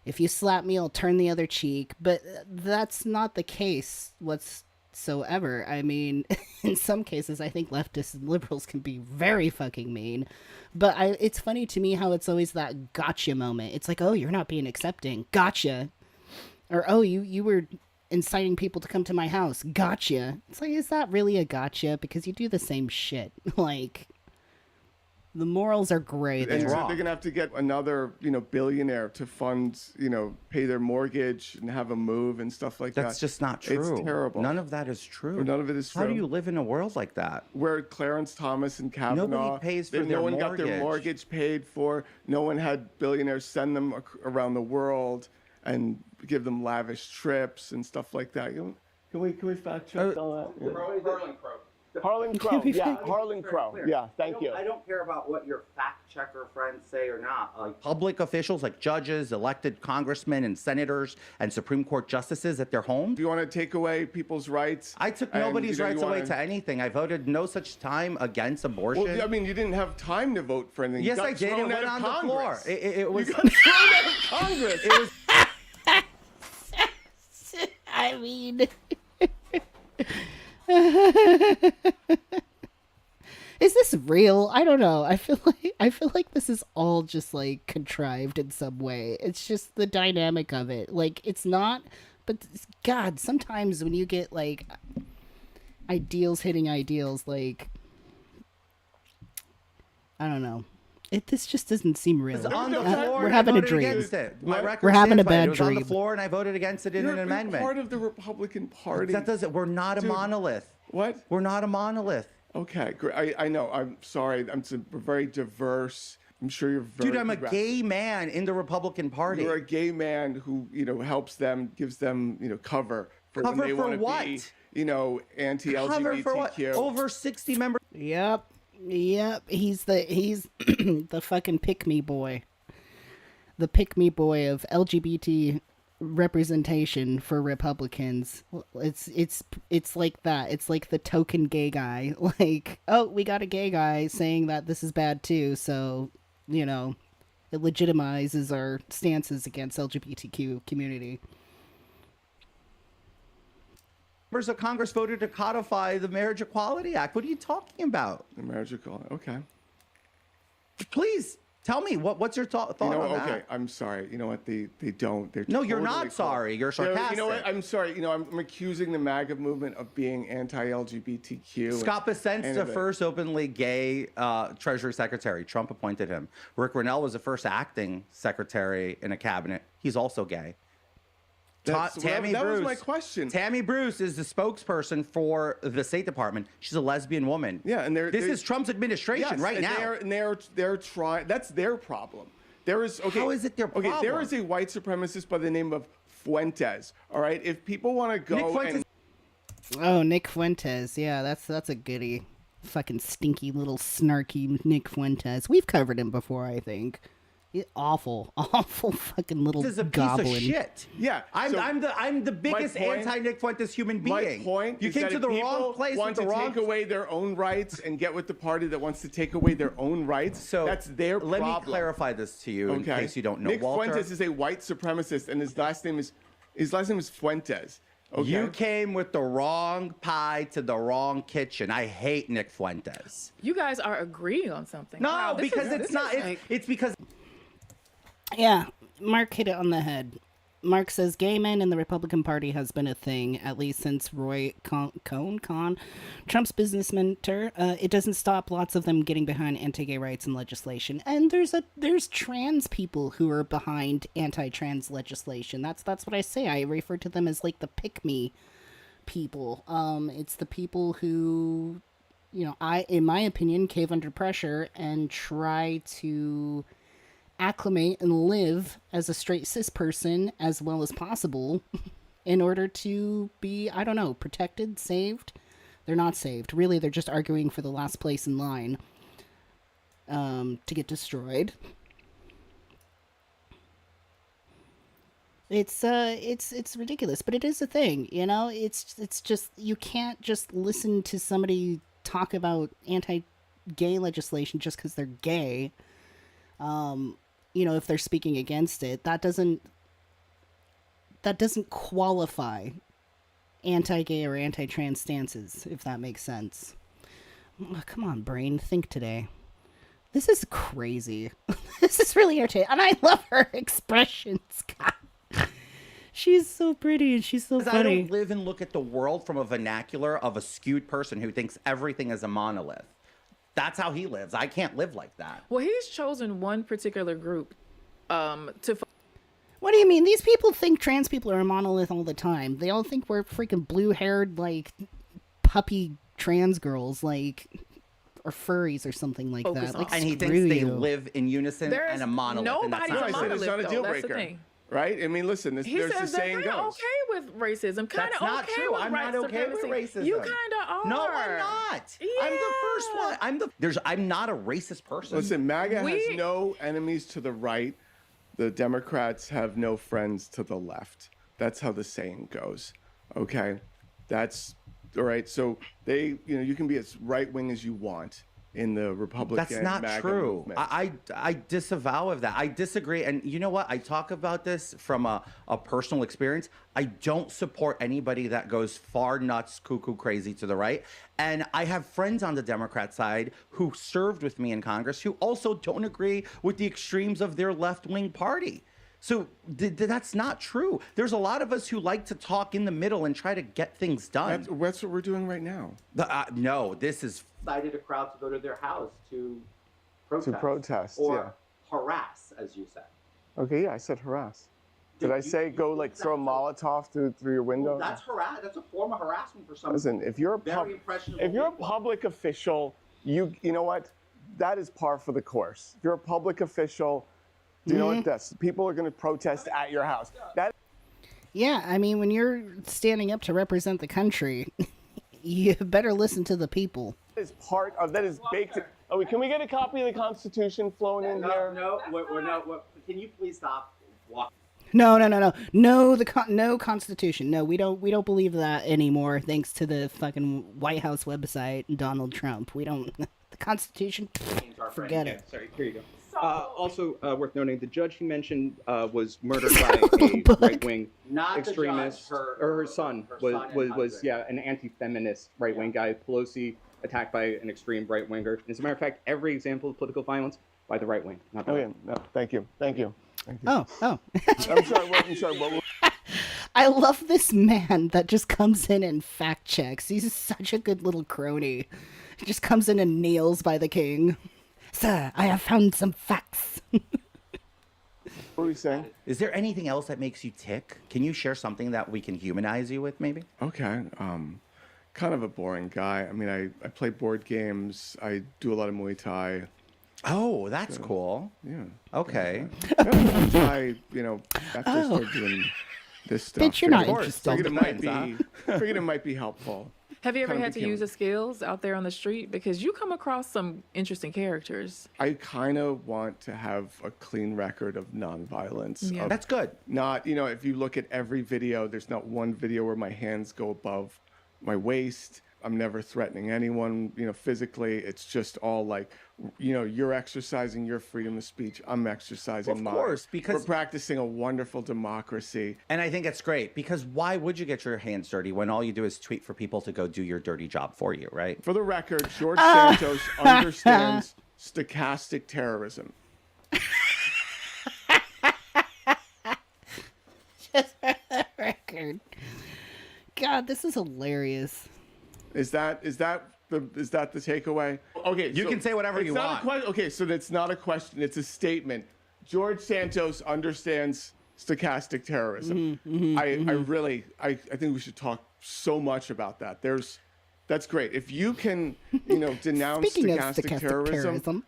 Speaker 1: if you slap me, I'll turn the other cheek. But that's not the case whatsoever. I mean, in some cases, I think leftists and liberals can be very fucking mean. But it's funny to me how it's always that gotcha moment. It's like, oh, you're not being accepting. Gotcha. Or, oh, you were inciting people to come to my house. Gotcha. It's like, is that really a gotcha? Because you do the same shit. Like, the morals are gray.
Speaker 2: and
Speaker 3: It's
Speaker 2: so
Speaker 3: wrong.
Speaker 2: they're gonna have to get another, billionaire to fund, pay their mortgage and have a move and stuff like that.
Speaker 3: That's just not true.
Speaker 2: It's terrible.
Speaker 3: None of that is true.
Speaker 2: None of it is
Speaker 3: How do
Speaker 2: true.
Speaker 3: you live in a world like that?
Speaker 2: Where Clarence Thomas and Kavanaugh,
Speaker 3: Nobody pays for
Speaker 2: no
Speaker 3: their
Speaker 2: one got their
Speaker 3: mortgage.
Speaker 2: mortgage paid for. No one had billionaires send them around the world and give them lavish trips and stuff like that. Can we fact check all that?
Speaker 4: Harlan Crow.
Speaker 6: Harlan Crow. Yeah, Harlan Crow. Yeah, thank you.
Speaker 3: I don't care about what your fact checker friends say or not. Like public officials, like judges, elected congressmen and senators and Supreme Court justices at their home.
Speaker 2: If you want to take away people's rights,
Speaker 3: I took
Speaker 2: and,
Speaker 3: nobody's
Speaker 2: you
Speaker 3: rights away
Speaker 2: wanna-
Speaker 3: to anything. I voted no such time against abortion.
Speaker 2: Well, I mean, you didn't have time to vote for anything. You
Speaker 3: yes,
Speaker 2: got
Speaker 3: I did. It
Speaker 2: thrown
Speaker 3: went
Speaker 2: out
Speaker 3: on
Speaker 2: of
Speaker 3: the floor.
Speaker 2: Congress.
Speaker 3: It was.
Speaker 2: You got thrown out of Congress.
Speaker 3: It was.
Speaker 1: I mean, is this real? I don't know. I feel like this is all just like contrived in some way. It's just the dynamic of it. Like, it's not, but God, sometimes when you get like ideals hitting ideals, like, I don't know. This just doesn't seem real.
Speaker 3: It was on the floor.
Speaker 1: We're
Speaker 3: and
Speaker 1: having
Speaker 3: I
Speaker 1: a
Speaker 3: voted
Speaker 1: dream.
Speaker 3: Against it. My
Speaker 2: What?
Speaker 3: record
Speaker 1: We're having
Speaker 3: stands
Speaker 1: a
Speaker 3: by it.
Speaker 1: bad
Speaker 3: It was on the
Speaker 1: dream.
Speaker 3: floor, and I voted against it in an
Speaker 2: You're
Speaker 3: amendment.
Speaker 2: part of the Republican Party.
Speaker 3: That doesn't. We're not a
Speaker 2: Dude.
Speaker 3: monolith.
Speaker 2: What?
Speaker 3: We're not a monolith.
Speaker 2: Okay, great. I know. I'm sorry. We're very diverse. I'm sure you're very.
Speaker 3: Dude, I'm a
Speaker 2: progressive.
Speaker 3: gay man in the Republican Party.
Speaker 2: You're a gay man who helps them, gives them
Speaker 3: Cover
Speaker 2: cover when they
Speaker 3: for
Speaker 2: want to
Speaker 3: what?
Speaker 2: be
Speaker 3: Cover for what?
Speaker 2: anti-LGBTQ.
Speaker 3: Over 60 members.
Speaker 1: Yep. He's the fucking pick me boy. The pick me boy of LGBT representation for Republicans. It's like that. It's like the token gay guy. Like, oh, we got a gay guy saying that this is bad too, so It legitimizes our stances against LGBTQ community.
Speaker 3: Members of Congress voted to codify the Marriage Equality Act. What are you talking about?
Speaker 2: The Marriage Equality. Okay.
Speaker 3: Please tell me what's your thought on
Speaker 2: okay,
Speaker 3: that?
Speaker 2: I'm sorry. You know what? They don't. They're
Speaker 3: No, you're
Speaker 2: totally
Speaker 3: not sorry. You're sarcastic.
Speaker 2: You know what? I'm sorry. You know, I'm accusing the MAGA movement of being anti-LGBTQ.
Speaker 3: Scott Bessent's the first openly gay Treasury Secretary. Trump appointed him. Rick Grenell was the first acting secretary in a cabinet. He's also gay. Tammy
Speaker 2: that
Speaker 3: Bruce,
Speaker 2: was my question.
Speaker 3: Tammy Bruce is the spokesperson for the State Department. She's a lesbian woman.
Speaker 2: Yeah, and
Speaker 3: this is Trump's administration right now.
Speaker 2: They're trying. That's their problem. There is
Speaker 3: How is it their problem?
Speaker 2: Okay, there is a white supremacist by the name of Fuentes. All right, if people want to go
Speaker 1: Nick Fuentes. Yeah, that's a goodie. Fucking stinky little snarky Nick Fuentes. We've covered him before, I think. Awful fucking little
Speaker 3: This is a
Speaker 1: goblin.
Speaker 3: piece of shit.
Speaker 2: Yeah,
Speaker 3: I'm the biggest anti-Nick Fuentes human being.
Speaker 2: My point
Speaker 3: you
Speaker 2: is
Speaker 3: came
Speaker 2: that
Speaker 3: to
Speaker 2: if
Speaker 3: the
Speaker 2: people
Speaker 3: wrong place
Speaker 2: want
Speaker 3: with the
Speaker 2: to
Speaker 3: wrong.
Speaker 2: take away their own rights and get with the party that wants to take away their own rights.
Speaker 3: So
Speaker 2: that's their problem.
Speaker 3: Let me clarify this to you in case you don't know.
Speaker 2: Nick
Speaker 3: Walter,
Speaker 2: Fuentes is a white supremacist, and his last name is Fuentes. Okay?
Speaker 3: You came with the wrong pie to the wrong kitchen. I hate Nick Fuentes.
Speaker 8: You guys are agreeing on something.
Speaker 3: No,
Speaker 8: Wow, this
Speaker 3: because
Speaker 8: is-
Speaker 3: it's
Speaker 8: this
Speaker 3: not.
Speaker 8: is like-
Speaker 3: It's because.
Speaker 1: Yeah, Mark hit it on the head. Mark says gay men in the Republican Party has been a thing, at least since Roy Cohn, Trump's business mentor. It doesn't stop lots of them getting behind anti-gay rights and legislation. And there's trans people who are behind anti-trans legislation. That's what I say. I refer to them as like the pick-me people. It's the people who, in my opinion, cave under pressure and try to acclimate and live as a straight cis person as well as possible in order to be, I don't know, protected, saved. They're not saved. Really, they're just arguing for the last place in line to get destroyed. It's ridiculous, but it is a thing, It's just, you can't just listen to somebody talk about anti-gay legislation just because they're gay. If they're speaking against it, that doesn't qualify anti-gay or anti-trans stances, if that makes sense. Oh, come on, brain, think today. This is crazy. This is really irritating, and I love her expressions. God. She's so pretty and she's so funny.
Speaker 3: I don't live and look at the world from a vernacular of a skewed person who thinks everything is a monolith. That's how he lives. I can't live like that.
Speaker 8: Well, he's chosen one particular group to.
Speaker 1: What do you mean? These people think trans people are a monolith all the time. They all think we're freaking blue-haired, like, puppy trans girls, like, or furries or something like that. Like,
Speaker 3: and he thinks they live in unison and a monolith.
Speaker 8: Nobody's a monolith,
Speaker 2: it's not a deal
Speaker 8: though. That's the
Speaker 2: breaker.
Speaker 8: thing.
Speaker 2: Right? I mean, listen,
Speaker 8: He
Speaker 2: there's the
Speaker 8: says
Speaker 2: saying
Speaker 8: that they're
Speaker 2: goes.
Speaker 8: okay with racism. Kind
Speaker 3: That's
Speaker 8: of
Speaker 3: not
Speaker 8: okay
Speaker 3: true.
Speaker 8: with
Speaker 3: I'm
Speaker 8: white
Speaker 3: not okay with
Speaker 8: supremacy.
Speaker 3: racism.
Speaker 8: You kind of are.
Speaker 3: No, I'm not.
Speaker 8: Yeah.
Speaker 3: I'm the first one. I'm not a racist person.
Speaker 2: Listen, MAGA has no enemies to the right. The Democrats have no friends to the left. That's how the saying goes. Okay? That's all right. So you can be as right wing as you want in the Republican
Speaker 3: That's not
Speaker 2: MAGA
Speaker 3: true.
Speaker 2: movement.
Speaker 3: I disavow of that. I disagree. And you know what? I talk about this from a personal experience. I don't support anybody that goes far nuts, cuckoo crazy to the right. And I have friends on the Democrat side who served with me in Congress who also don't agree with the extremes of their left-wing party. So that's not true. There's a lot of us who like to talk in the middle and try to get things done.
Speaker 2: That's what we're doing right now.
Speaker 3: No, this is cited a crowd to go to their house to protest.
Speaker 6: Or
Speaker 3: harass, as you said.
Speaker 6: Okay, yeah, I said harass. Did I say go like throw a Molotov through your window?
Speaker 3: Well, that's harass. That's a form of harassment for someone.
Speaker 6: Listen, if you're a public official, you know what? That is par for the course. If you're a public official, do you know what this? People are going to protest at your house.
Speaker 1: Yeah, I mean, when you're standing up to represent the country, you better listen to the people.
Speaker 6: That is baked in. Oh, can we get a copy of the Constitution flown in here?
Speaker 3: No, we're not. Can you please stop walking?
Speaker 1: No, no Constitution. No, we don't believe that anymore. Thanks to the fucking White House website and Donald Trump. We don't. The Constitution. Forget it.
Speaker 9: Sorry, here you go.
Speaker 4: Also worth noting, the judge he mentioned was murdered by a right-wing extremist. Her son was an anti-feminist right-wing guy. Pelosi attacked by an extreme right-winger. As a matter of fact, every example of political violence by the right wing. Not the
Speaker 6: Okay, no, thank you.
Speaker 1: Oh.
Speaker 6: I'm sorry. What?
Speaker 1: I love this man that just comes in and fact checks. He's such a good little crony. He just comes in and kneels by the king. Sir, I have found some facts.
Speaker 6: What are we saying?
Speaker 3: Is there anything else that makes you tick? Can you share something that we can humanize you with, maybe?
Speaker 2: Okay. Kind of a boring guy. I mean, I play board games. I do a lot of Muay Thai.
Speaker 3: Oh, that's cool.
Speaker 2: Yeah.
Speaker 3: Okay.
Speaker 2: Muay Thai, after I started doing this stuff.
Speaker 1: Bitch, you're not
Speaker 2: figured
Speaker 1: interested.
Speaker 2: Figured it might be helpful.
Speaker 8: Have you ever
Speaker 2: Kind of
Speaker 8: had to
Speaker 2: became-
Speaker 8: use the skills out there on the street? Because you come across some interesting characters.
Speaker 2: I kind of want to have a clean record of nonviolence.
Speaker 8: Yeah.
Speaker 3: That's good.
Speaker 2: Not, if you look at every video, there's not one video where my hands go above my waist. I'm never threatening anyone, physically. It's just all like, you're exercising your freedom of speech. I'm exercising mine.
Speaker 3: Of course, because
Speaker 2: we're practicing a wonderful democracy.
Speaker 3: And I think it's great because why would you get your hands dirty when all you do is tweet for people to go do your dirty job for you, right?
Speaker 2: For the record, George Santos understands stochastic terrorism.
Speaker 1: Just for the record. God, this is hilarious.
Speaker 2: Is that the takeaway? Okay,
Speaker 3: You can say whatever you want.
Speaker 2: Okay, so that's not a question. It's a statement. George Santos understands stochastic terrorism. I think we should talk so much about that. That's great. If you can, denounce
Speaker 1: Speaking of
Speaker 2: stochastic terrorism,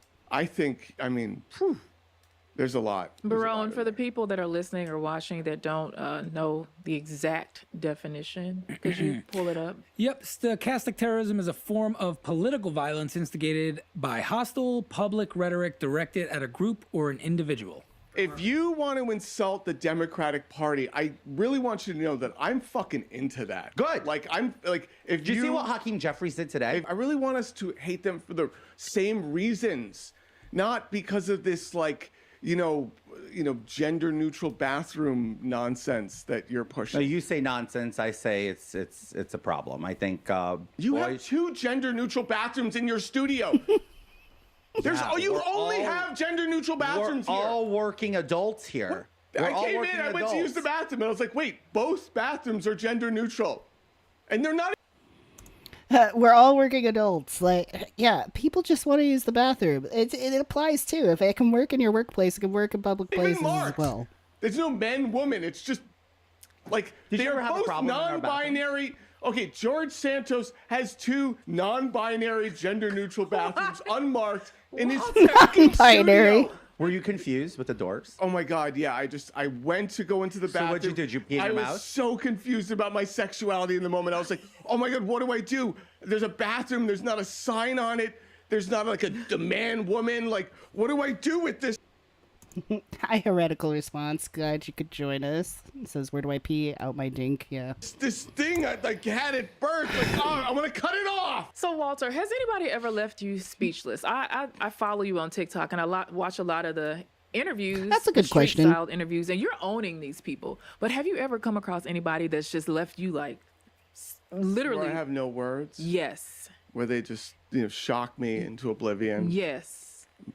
Speaker 2: there's a lot.
Speaker 8: Barone, for the people that are listening or watching that don't know the exact definition, could you pull it up?
Speaker 10: Yep, stochastic terrorism is a form of political violence instigated by hostile public rhetoric directed at a group or an individual.
Speaker 2: If you want to insult the Democratic Party, I really want you to know that I'm fucking into that.
Speaker 3: Good.
Speaker 2: If
Speaker 3: Did you see what Hakeem Jeffries did today?
Speaker 2: I really want us to hate them for the same reasons, not because of this gender neutral bathroom nonsense that you're pushing.
Speaker 3: No, you say nonsense. I say it's a problem. I think
Speaker 2: you have 2 gender neutral bathrooms in your studio. You only have gender neutral bathrooms
Speaker 3: we're
Speaker 2: here.
Speaker 3: all working adults here.
Speaker 2: I came in, I went to use the bathroom, and I was like, wait, both bathrooms are gender neutral. And they're not.
Speaker 1: We're all working adults. People just want to use the bathroom. It applies too. If it can work in your workplace, it can work in public places as well.
Speaker 2: There's no men, woman. It's just they're both non-binary. Okay, George Santos has 2 non-binary gender-neutral bathrooms unmarked in his fucking studio.
Speaker 3: Were you confused with the doors?
Speaker 2: Oh my God, yeah. I went to go into the bathroom.
Speaker 3: So what'd you do? Did you pee in your mouth?
Speaker 2: I was so confused about my sexuality in the moment. I was like, oh my God, what do I do? There's a bathroom. There's not a sign on it. There's not like a man, woman. Like, what do I do with this?
Speaker 1: Hi, heretical response. Glad you could join us. It says, where do I pee? Out my dink. Yeah.
Speaker 2: This thing I had at birth. I want to cut it off.
Speaker 8: So, Walter, has anybody ever left you speechless? I follow you on TikTok and I watch a lot of the interviews.
Speaker 1: That's a good question.
Speaker 8: Street-style interviews, and you're owning these people. But have you ever come across anybody that's just left you literally?
Speaker 2: Where I have no words.
Speaker 8: Yes.
Speaker 2: Where they just shock me into oblivion.
Speaker 8: Yes.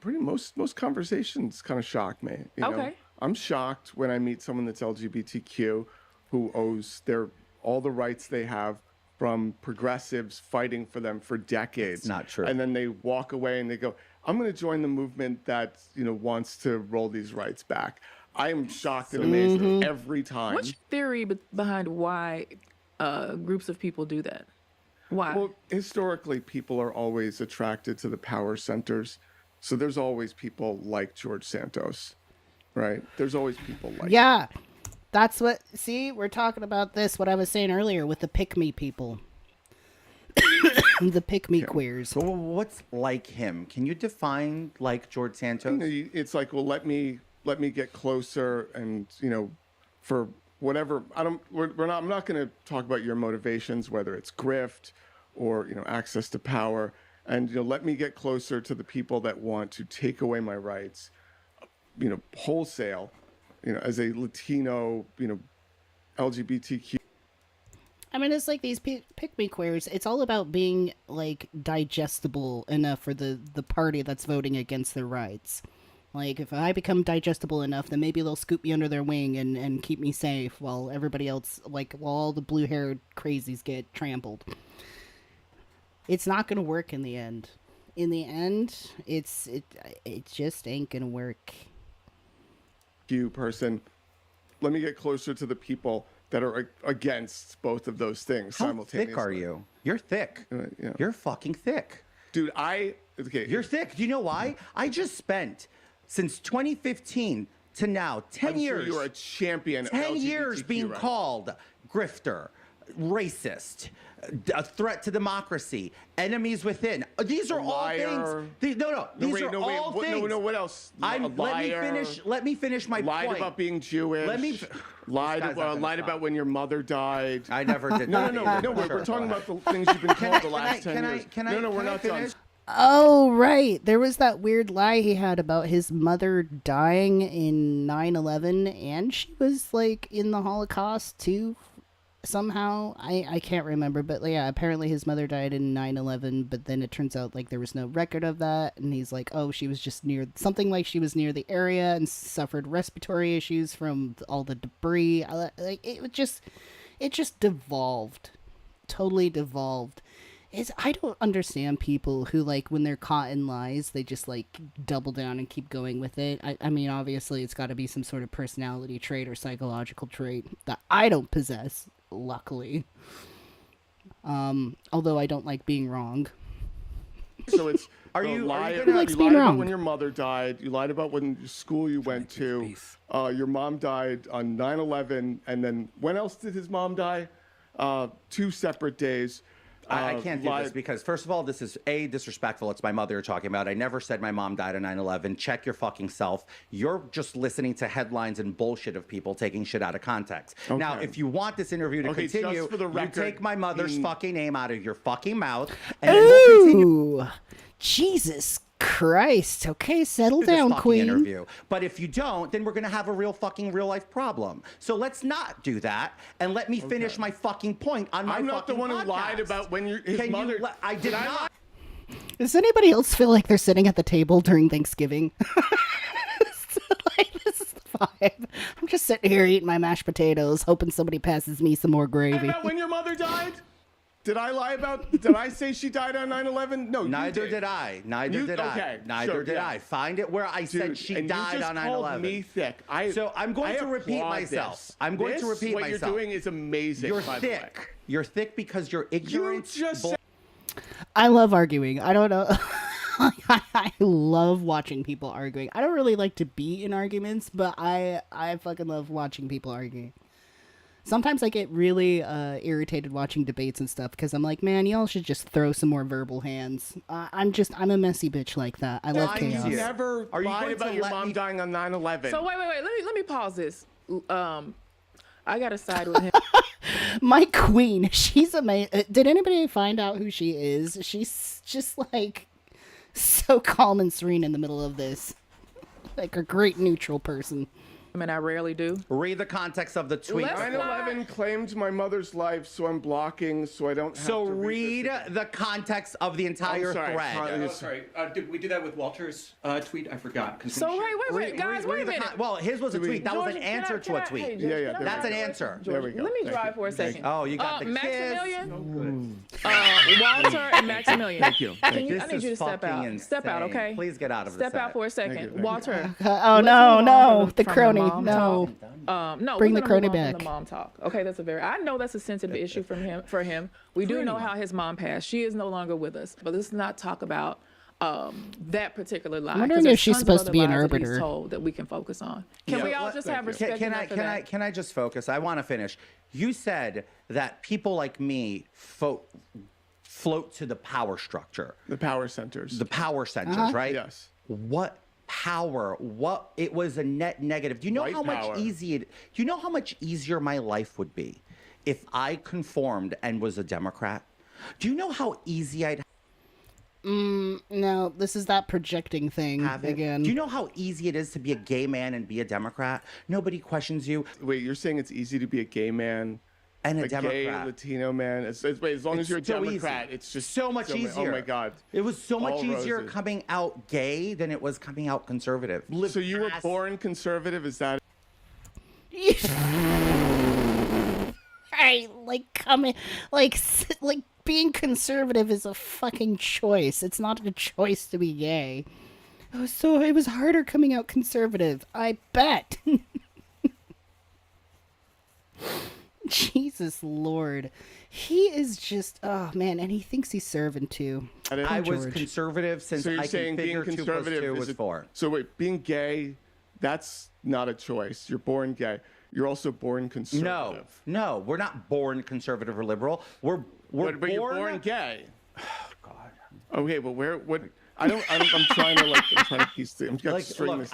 Speaker 2: Most conversations kind of shock me.
Speaker 8: Okay.
Speaker 2: I'm shocked when I meet someone that's LGBTQ who owes all the rights they have from progressives fighting for them for decades.
Speaker 3: It's not true.
Speaker 2: And then they walk away and they go, I'm going to join the movement that wants to roll these rights back. I am shocked and amazed every time.
Speaker 8: What's your theory behind why groups of people do that? Why?
Speaker 2: Well, historically, people are always attracted to the power centers. So there's always people like George Santos, right? There's always people like
Speaker 1: Yeah. That's we're talking about this, what I was saying earlier with the pick-me people. The pick-me queers.
Speaker 3: So what's like him? Can you define like George Santos?
Speaker 2: It's like, well, let me get closer and, for whatever, I'm not going to talk about your motivations, whether it's grift or, access to power. And let me get closer to the people that want to take away my rights, wholesale, as a Latino, LGBTQ.
Speaker 1: I mean, it's like these pick-me queers. It's all about being like digestible enough for the party that's voting against their rights. Like, if I become digestible enough, then maybe they'll scoop me under their wing and keep me safe while everybody else, while all the blue-haired crazies get trampled. It's not gonna work in the end. In the end, it just ain't gonna work.
Speaker 2: You person, let me get closer to the people that are against both of those things simultaneously.
Speaker 3: How thick are you? You're thick.
Speaker 2: Yeah.
Speaker 3: You're fucking thick.
Speaker 2: Dude, okay.
Speaker 3: You're thick. Do you know why? I just spent, since 2015 to now, 10 years.
Speaker 2: Sure you're a champion.
Speaker 3: 10
Speaker 2: of
Speaker 3: years being called grifter, racist, a threat to democracy, enemies within. These are all things. These are all things.
Speaker 2: No, what else?
Speaker 3: Let me finish my point.
Speaker 2: Lied about being Jewish. Lied about when your mother died.
Speaker 3: I never did that.
Speaker 2: No. We're talking about the things you've been called the last 10 years. We're not done.
Speaker 1: Oh, right. There was that weird lie he had about his mother dying in 9/11, and she was, like, in the Holocaust, too, somehow. I can't remember, but, yeah, apparently his mother died in 9/11, but then it turns out, like, there was no record of that, and he's like, oh, she was just near, something like she was near the area and suffered respiratory issues from all the debris. Like, it just devolved. Totally devolved. I don't understand people who, like, when they're caught in lies, they just, like, double down and keep going with it. I mean, obviously, it's got to be some sort of personality trait or psychological trait that I don't possess, luckily. Although I don't like being wrong.
Speaker 2: So it's
Speaker 1: Who likes
Speaker 2: you
Speaker 1: being
Speaker 2: lied
Speaker 1: wrong?
Speaker 2: about when your mother died. You lied about when school you went to. Your mom died on 9/11, and then when else did his mom die? 2 separate days.
Speaker 3: I can't do this because, first of all, this is disrespectful. It's my mother you're talking about. I never said my mom died on 9/11. Check your fucking self. You're just listening to headlines and bullshit of people taking shit out of context.
Speaker 2: Okay.
Speaker 3: Now, if you want this interview to continue,
Speaker 2: just for the record,
Speaker 3: you take my mother's fucking name out of your fucking mouth, and then we'll continue.
Speaker 1: Jesus Christ. Okay, settle
Speaker 3: Do this
Speaker 1: down,
Speaker 3: fucking
Speaker 1: queen.
Speaker 3: interview. But if you don't, then we're going to have a real life problem. So let's not do that, and let me finish my fucking point on my
Speaker 2: I'm not the
Speaker 3: fucking
Speaker 2: one who
Speaker 3: podcast.
Speaker 2: lied about when his mother.
Speaker 3: I did not.
Speaker 1: Does anybody else feel like they're sitting at the table during Thanksgiving? This is the vibe. I'm just sitting here eating my mashed potatoes, hoping somebody passes me some more gravy.
Speaker 2: About when your mother died? Did I lie about? Did I say she died on 9/11? No,
Speaker 3: Neither did I. Neither did I. Find it where I said she died on 9/11.
Speaker 2: You just called me thick.
Speaker 3: So I'm going to repeat myself. I'm going to repeat myself.
Speaker 2: What you're doing is amazing.
Speaker 3: You're thick. You're thick because you're ignorant.
Speaker 1: I love arguing. I don't know. I love watching people arguing. I don't really like to be in arguments, but I fucking love watching people arguing. Sometimes I get really irritated watching debates and stuff because I'm like, man, y'all should just throw some more verbal hands. I'm a messy bitch like that. I love chaos.
Speaker 2: You never lied about your mom dying on 9/11.
Speaker 8: So wait. Let me pause this. I gotta side with him.
Speaker 1: My queen, she's amazing. Did anybody find out who she is? She's just like so calm and serene in the middle of this, like a great neutral person.
Speaker 8: I mean, I rarely do.
Speaker 3: Read the context of the tweet.
Speaker 2: 9/11 claimed my mother's life, so I'm blocking, so I don't have
Speaker 3: to
Speaker 2: read
Speaker 3: the context of the entire thread.
Speaker 9: Sorry. Did we do that with Walter's tweet? I forgot.
Speaker 8: So wait, guys, wait a minute.
Speaker 3: Well, his was a tweet. That was an answer to a tweet.
Speaker 2: Yeah.
Speaker 3: That's an answer.
Speaker 2: There we go.
Speaker 8: Let me drive for a second.
Speaker 3: Oh, you got the
Speaker 8: Maximilian. Walter and Maximilian.
Speaker 2: Thank you.
Speaker 8: I need you to step out.
Speaker 3: Insane.
Speaker 8: Step out, okay?
Speaker 3: Please get out of
Speaker 8: Step out for a second. Walter.
Speaker 1: Oh no, the crony. No.
Speaker 8: No.
Speaker 1: Bring
Speaker 8: we're
Speaker 1: the
Speaker 8: gonna
Speaker 1: crony
Speaker 8: move on
Speaker 1: back.
Speaker 8: from the mom talk. Okay, I know that's a sensitive issue for him. We do know how his mom passed. She is no longer with us. But let's not talk about that particular lie.
Speaker 1: I'm wondering if she's supposed to be an arbiter.
Speaker 8: Told that we can focus on. Can we all just have respect for that?
Speaker 3: Can I just focus? I want to finish. You said that people like me float to the power structure.
Speaker 2: The power centers.
Speaker 3: The power centers, right?
Speaker 2: Yes.
Speaker 3: What power? It was a net negative. Do you know how much do you know how much easier my life would be if I conformed and was a Democrat? Do you know how easy I'd
Speaker 1: No, this is that projecting thing again.
Speaker 3: Do you know how easy it is to be a gay man and be a Democrat? Nobody questions you.
Speaker 2: Wait, you're saying it's easy to be a gay man
Speaker 3: and a
Speaker 2: Democrat. Gay
Speaker 3: Latino
Speaker 2: man. As long as you're a Democrat,
Speaker 3: easy.
Speaker 2: It's just
Speaker 3: so much easier.
Speaker 2: Oh my God.
Speaker 3: It was so much easier coming out gay than it was coming out conservative.
Speaker 2: So you were born conservative? Is that?
Speaker 1: Right, like being conservative is a fucking choice. It's not a choice to be gay. So it was harder coming out conservative, I bet. Jesus Lord. He is just, oh man, and he thinks he's serving too.
Speaker 3: I was conservative since I can figure 2 + 2 was 4.
Speaker 2: So wait, being gay, that's not a choice. You're born gay. You're also born conservative.
Speaker 3: No, we're not born conservative or liberal. We're
Speaker 2: but
Speaker 3: born...
Speaker 2: you're born gay.
Speaker 3: Oh, God.
Speaker 2: Okay, but what? I'm trying to piece the.
Speaker 3: Look,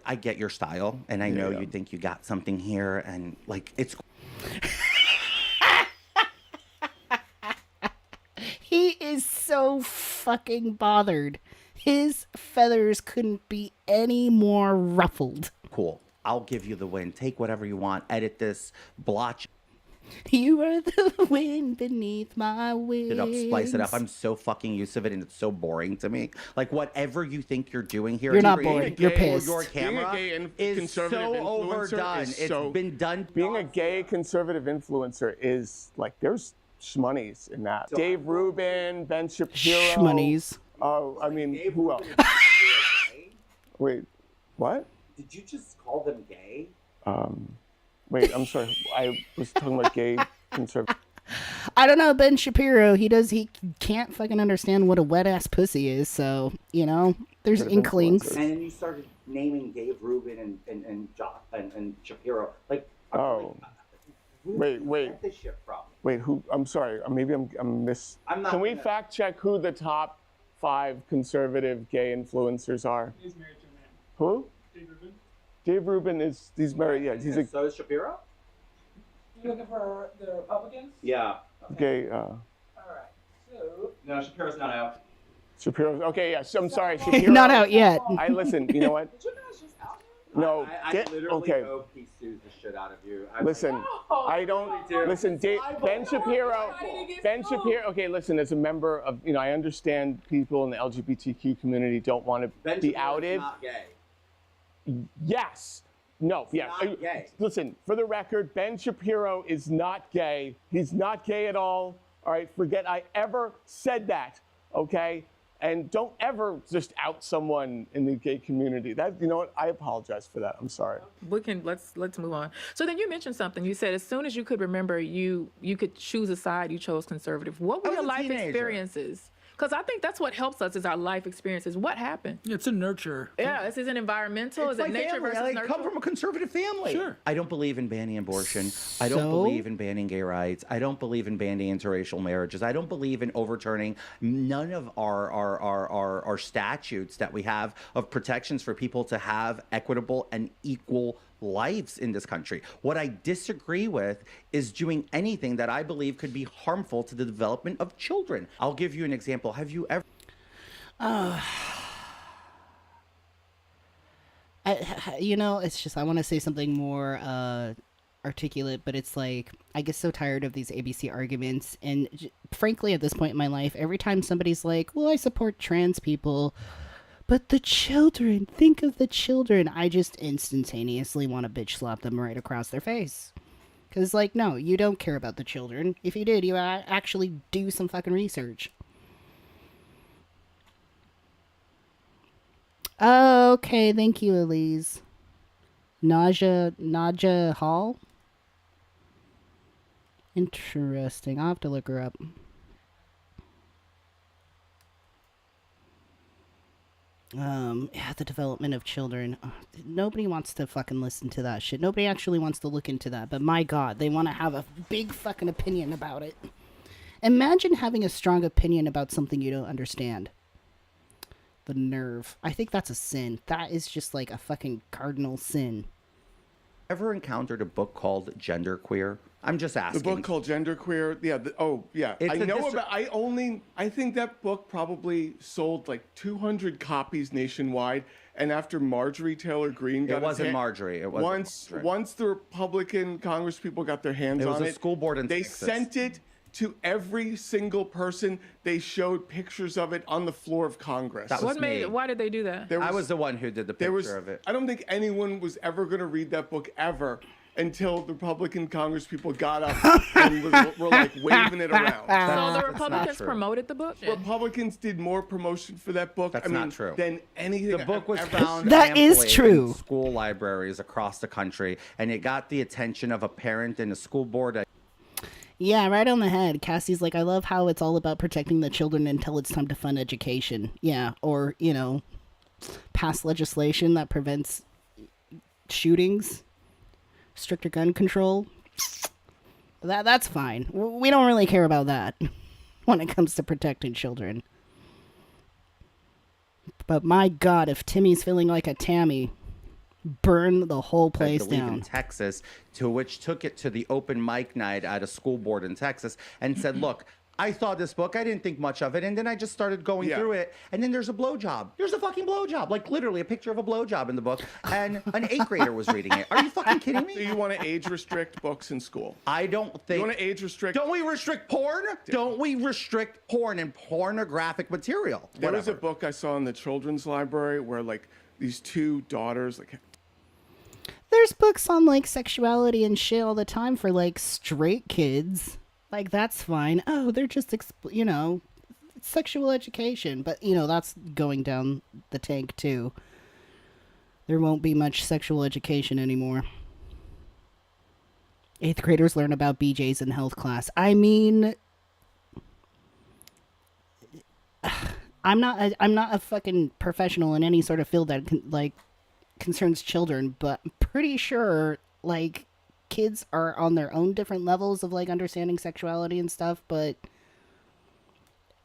Speaker 3: I get your style, and I know you think you got something here, and like it's.
Speaker 1: He is so fucking bothered. His feathers couldn't be any more ruffled.
Speaker 3: Cool. I'll give you the win. Take whatever you want. Edit this. Blotch.
Speaker 1: You are the wind beneath my wings.
Speaker 3: Splice it up. I'm so fucking used to it, and it's so boring to me. Like, whatever you think you're doing here,
Speaker 1: you're not bored. You're pissed.
Speaker 3: Your camera is so overdone. It's been done.
Speaker 6: Being a gay conservative influencer is like there's schmonnies in that. Dave Rubin, Ben Shapiro.
Speaker 1: Schmonnies.
Speaker 6: Oh, I mean, who else? Wait, what?
Speaker 3: Did you just call them gay?
Speaker 6: Wait, I'm sorry. I was talking about gay conservative.
Speaker 1: I don't know, Ben Shapiro. He can't fucking understand what a wet ass pussy is. So there's inklings.
Speaker 3: And then you started naming Dave Rubin and Shapiro. Like,
Speaker 6: wait.
Speaker 3: Where's this shit from?
Speaker 6: Wait, who? I'm sorry. Maybe I'm miss. Can we fact check who the top 5 conservative gay influencers are?
Speaker 11: He's married to a man.
Speaker 6: Who?
Speaker 11: Dave Rubin.
Speaker 6: Dave Rubin he's married. Yeah,
Speaker 3: So is Shapiro?
Speaker 11: You looking for the Republicans?
Speaker 3: Yeah.
Speaker 6: Gay.
Speaker 11: All right. So.
Speaker 9: No, Shapiro's not out.
Speaker 6: Shapiro. Okay, yes. I'm sorry, Shapiro.
Speaker 1: Not out yet.
Speaker 6: I listen. You know what?
Speaker 11: Did you guys just out
Speaker 6: here? No.
Speaker 3: I literally hope he sues the shit out of you.
Speaker 6: Listen, I don't. Listen, Ben Shapiro. Okay, listen. As a member of, I understand people in the LGBTQ community don't want to be outed.
Speaker 3: Not gay.
Speaker 6: Yes. No. Yeah.
Speaker 3: Not gay.
Speaker 6: Listen, for the record, Ben Shapiro is not gay. He's not gay at all. All right. Forget I ever said that. Okay. And don't ever just out someone in the gay community. That, you know what? I apologize for that. I'm sorry.
Speaker 8: Let's move on. So then you mentioned something. You said as soon as you could remember, you could choose a side. You chose conservative. What were your life experiences? Because I think that's what helps us is our life experiences. What happened?
Speaker 10: It's a nurture.
Speaker 8: Yeah, this isn't environmental. Is it nature versus nurture?
Speaker 3: I come from a conservative family.
Speaker 10: Sure.
Speaker 3: I don't believe in banning abortion. I don't believe in banning gay rights. I don't believe in banning interracial marriages. I don't believe in overturning none of our statutes that we have of protections for people to have equitable and equal lives in this country. What I disagree with is doing anything that I believe could be harmful to the development of children. I'll give you an example. Have you ever...
Speaker 1: it's just I want to say something more articulate, but it's like I get so tired of these ABC arguments, and frankly, at this point in my life, every time somebody's like, well, I support trans people, but the children, think of the children, I just instantaneously want to bitch slap them right across their face. Because, like, no, you don't care about the children. If you did, you actually do some fucking research. Okay, thank you, Elise. Naja Hall? Interesting. I'll have to look her up. The development of children. Nobody wants to fucking listen to that shit. Nobody actually wants to look into that. But my God, they want to have a big fucking opinion about it. Imagine having a strong opinion about something you don't understand. The nerve. I think that's a sin. That is just like a fucking cardinal sin.
Speaker 3: Ever encountered a book called Genderqueer? I'm just asking.
Speaker 2: The book called Genderqueer. Yeah.
Speaker 3: It's
Speaker 2: I
Speaker 3: a
Speaker 2: know about. I think that book probably sold like 200 copies nationwide. And after Marjorie Taylor Greene got
Speaker 3: It wasn't Marjorie. It wasn't
Speaker 2: once the Republican Congress people got their hands on it.
Speaker 3: It was a school board in
Speaker 2: They
Speaker 3: Texas.
Speaker 2: sent it to every single person. They showed pictures of it on the floor of Congress.
Speaker 3: That was me.
Speaker 8: Why did they do that?
Speaker 3: I was the one who did the picture of it.
Speaker 2: I don't think anyone was ever going to read that book ever until the Republican Congress people got up and were like waving it around.
Speaker 8: So the Republicans promoted the book?
Speaker 2: Republicans did more promotion for that book
Speaker 3: not true.
Speaker 2: than anything.
Speaker 3: The book was
Speaker 2: ever
Speaker 3: found
Speaker 1: That is
Speaker 3: amply
Speaker 1: true.
Speaker 3: in school libraries across the country, and it got the attention of a parent and a school board.
Speaker 1: Yeah, right on the head. Cassie's like, I love how it's all about protecting the children until it's time to fund education. Yeah, or, pass legislation that prevents shootings, stricter gun control. That's fine. We don't really care about that when it comes to protecting children. But my God, if Timmy's feeling like a Tammy, burn the whole place down.
Speaker 3: In Texas, to which took it to the open mic night at a school board in Texas and said, look, I saw this book. I didn't think much of it. And then I just started going through it. And then there's a blowjob. There's a fucking blowjob. Like literally a picture of a blowjob in the book. And an 8th grader was reading it. Are you fucking kidding me?
Speaker 2: So you want to age restrict books in school?
Speaker 3: I don't think.
Speaker 2: You want to age restrict?
Speaker 3: Don't we restrict porn? Don't we restrict porn and pornographic material?
Speaker 2: There was a book I saw in the children's library where like these two daughters
Speaker 1: There's books on like sexuality and shit all the time for like straight kids. Like that's fine. Oh, they're just sexual education, but that's going down the tank too. There won't be much sexual education anymore. 8th graders learn about BJ's in health class. I mean, I'm not a fucking professional in any sort of field that concerns children, but I'm pretty sure like kids are on their own different levels of like understanding sexuality and stuff, but